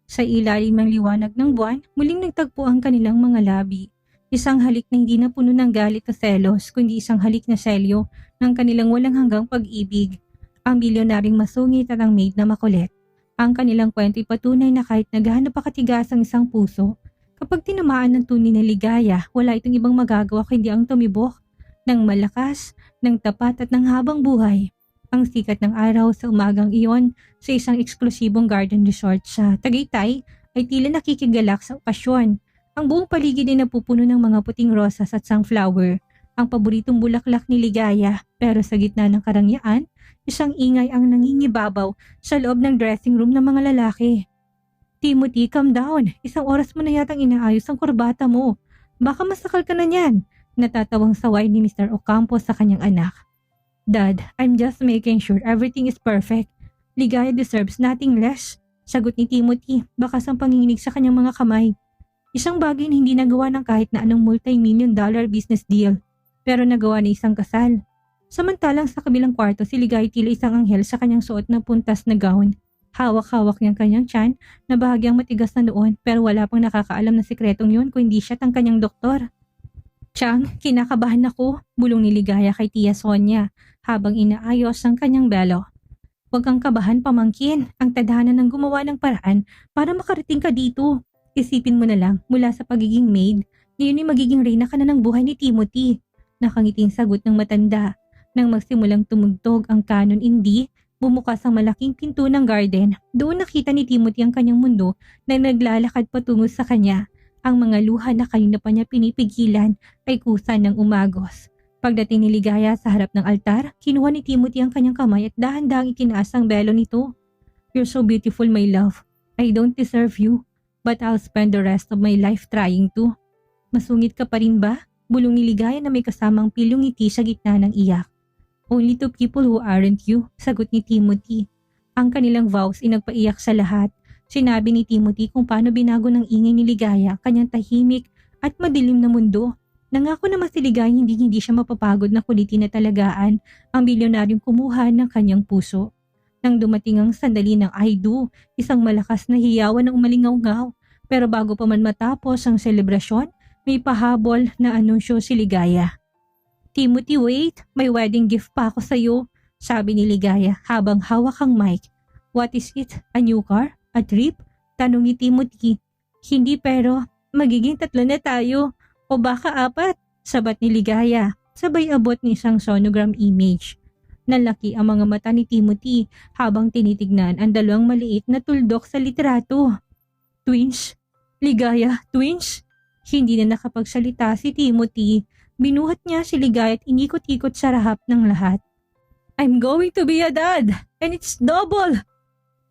Sa ilalim ng liwanag ng buwan, muling nagtagpo ang kanilang mga labi. Isang halik na hindi na puno ng galit o selos, kundi isang halik na selyo ng kanilang walang hanggang pag-ibig. Ang bilyonaring masungit at ang maid na makulit. Ang kanilang kwento ay patunay na kahit naghahanap pa katigas ang isang puso, kapag tinamaan ng tunay na ligaya, wala itong ibang magagawa kundi ang tumibok ng malakas, ng tapat at ng habang buhay. Ang sikat ng araw sa umagang iyon sa isang eksklusibong garden resort sa Tagaytay ay tila nakikigalak sa okasyon. Ang buong paligid ay napupuno ng mga puting rosas at sunflower, ang paboritong bulaklak ni Ligaya. Pero sa gitna ng karangyaan, isang ingay ang nangingibabaw sa loob ng dressing room ng mga lalaki. Timothy, calm down. Isang oras mo na yatang inaayos ang kurbata mo. Baka masakal ka na niyan. Natatawang saway ni Mr. Ocampo sa kanyang anak. Dad, I'm just making sure everything is perfect. Ligaya deserves nothing less. Sagot ni Timothy, bakas ang panginginig sa kanyang mga kamay. Isang bagay na hindi nagawa ng kahit na anong multi-million-dollar business deal, pero nagawa na isang kasal. Samantalang sa kabilang kwarto, si Ligaya tila isang anghel sa kanyang suot na puntas na gown. Hawak-hawak niyang kanyang tiyan na bahagyang matigas na noon, pero wala pang nakakaalam na sikretong yun kung hindi siya ang kanyang doktor. Chang, kinakabahan ako, bulong ni Ligaya kay Tia Sonia habang inaayos ang kanyang belo. Huwag kang kabahan, pamangkin. Ang tadhana ng gumawa ng paraan para makarating ka dito. Isipin mo na lang, mula sa pagiging maid, ngayon ay magiging reyna ka na ng buhay ni Timothy. Nakangiting sagot ng matanda. Nang magsimulang tumugtog ang canon indie, bumukas ang malaking pinto ng garden. Doon nakita ni Timothy ang kanyang mundo na naglalakad patungo sa kanya. Ang mga luha na kanina pa niya pinipigilan ay kusa ng umagos. Pagdating ni Ligaya sa harap ng altar, kinuha ni Timothy ang kanyang kamay at dahan-dahang itinaas ang belo nito. You're so beautiful, my love. I don't deserve you, but I'll spend the rest of my life trying to. Masungit ka pa rin ba? Bulong ni Ligaya na may kasamang pilyong ngiti sa gitna ng iyak. Only to people who aren't you, sagot ni Timothy. Ang kanilang vows ay nagpaiyak sa lahat. Sinabi ni Timothy kung paano binago ng ingay ni Ligaya kanyang tahimik at madilim na mundo. Nangako naman si Ligaya hindi siya mapapagod na kulitin at talagaan ang bilyonaryong kumuha ng kanyang puso. Nang dumating ang sandali ng I do, isang malakas na hiyawan ng umalingaw-ngaw. Pero bago pa man matapos ang selebrasyon, may pahabol na anunsyo si Ligaya. Timothy, wait! May wedding gift pa ako sa'yo, sabi ni Ligaya habang hawak ang mic. What is it? A new car? A trip? Tanong ni Timothy. Hindi, pero magiging 3 na tayo. O baka 4, sabat ni Ligaya. Sabay abot ni isang sonogram image. Nalaki ang mga mata ni Timothy habang tinitignan ang dalawang maliit na tuldok sa litrato. Twins? Ligaya, twins? Hindi na nakapagsalita si Timothy. Binuhat niya si Ligaya at inikot-ikot sa rahap ng lahat. I'm going to be a dad! And it's double!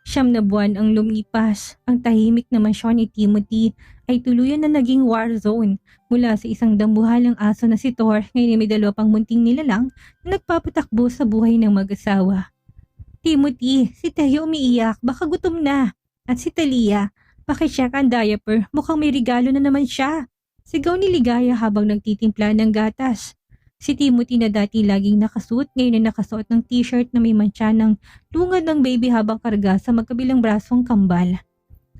9 na buwan ang lumipas. Ang tahimik na mansyon ni Timothy ay tuluyan na naging war zone. Mula sa isang dambuhalang aso na si Thor, ngayon may 2 pang munting nilalang na nagpapatakbo sa buhay ng mag-asawa. Timothy, si Teo umiiyak, baka gutom na. At si Talia, pakicheck ang diaper, mukhang may regalo na naman siya. Sigaw ni Ligaya habang nagtitimpla ng gatas. Si Timothy na dati laging nakasuot, ngayon na nakasuot ng t-shirt na may mantsa ng lungad ng baby habang karga sa magkabilang brasong kambal.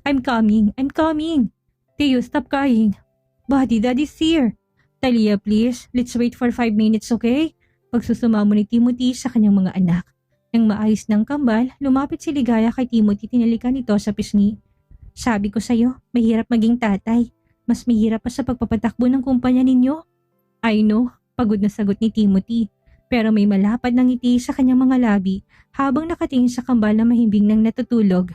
I'm coming. Teo, stop crying. Buddy, Daddy's here. Talia, please, let's wait for 5 minutes, okay? Pagsusumamo ni Timothy sa kanyang mga anak. Nang maayos ng kambal, lumapit si Ligaya kay Timothy, tinalikan ito sa pisngi. Sabi ko sa'yo, mahirap maging tatay. Mas mahirap pa sa pagpapatakbo ng kumpanya ninyo. I know, pagod na sagot ni Timothy. Pero may malapad na ngiti sa kanyang mga labi habang nakatingin sa kambal na mahimbing nang natutulog.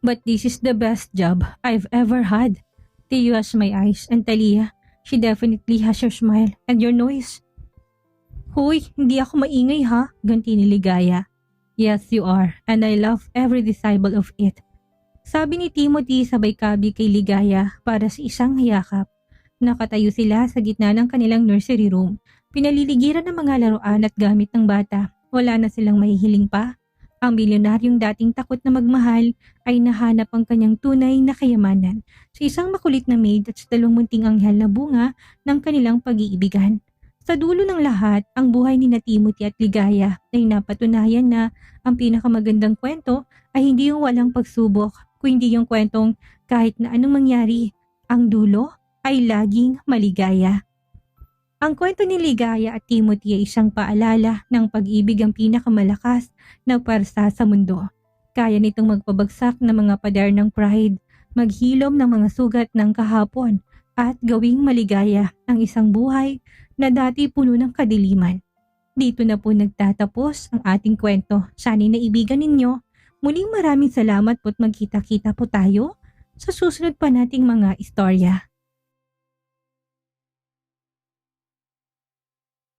But this is the best job I've ever had. Teo has my eyes, and Talia, she definitely has your smile and your noise. Hoy, hindi ako maingay ha, ganti ni Ligaya. Yes, you are, and I love every decibel of it. Sabi ni Timothy sabay kabi kay Ligaya para sa isang yakap. Nakatayo sila sa gitna ng kanilang nursery room. Pinaliligiran ng mga laruan at gamit ng bata. Wala na silang mahihiling pa. Ang milyonaryong dating takot na magmahal ay nahanap ang kanyang tunay na kayamanan sa isang makulit na maid at sa 2 munting anghel na bunga ng kanilang pag-iibigan. Sa dulo ng lahat, ang buhay ni na Timothy at Ligaya ay napatunayan na ang pinakamagandang kwento ay hindi yung walang pagsubok, kundi yung kwentong kahit na anong mangyari, ang dulo ay laging maligaya. Ang kwento ni Ligaya at Timothy ay isang paalala ng pag-ibig ang pinakamalakas na parsa sa mundo. Kaya nitong magpabagsak ng mga pader ng pride, maghilom ng mga sugat ng kahapon at gawing maligaya ang isang buhay na dati puno ng kadiliman. Dito na po nagtatapos ang ating kwento. Sana'y naibigan ninyo. Muling maraming salamat po't magkita-kita po tayo sa susunod pa nating mga istorya.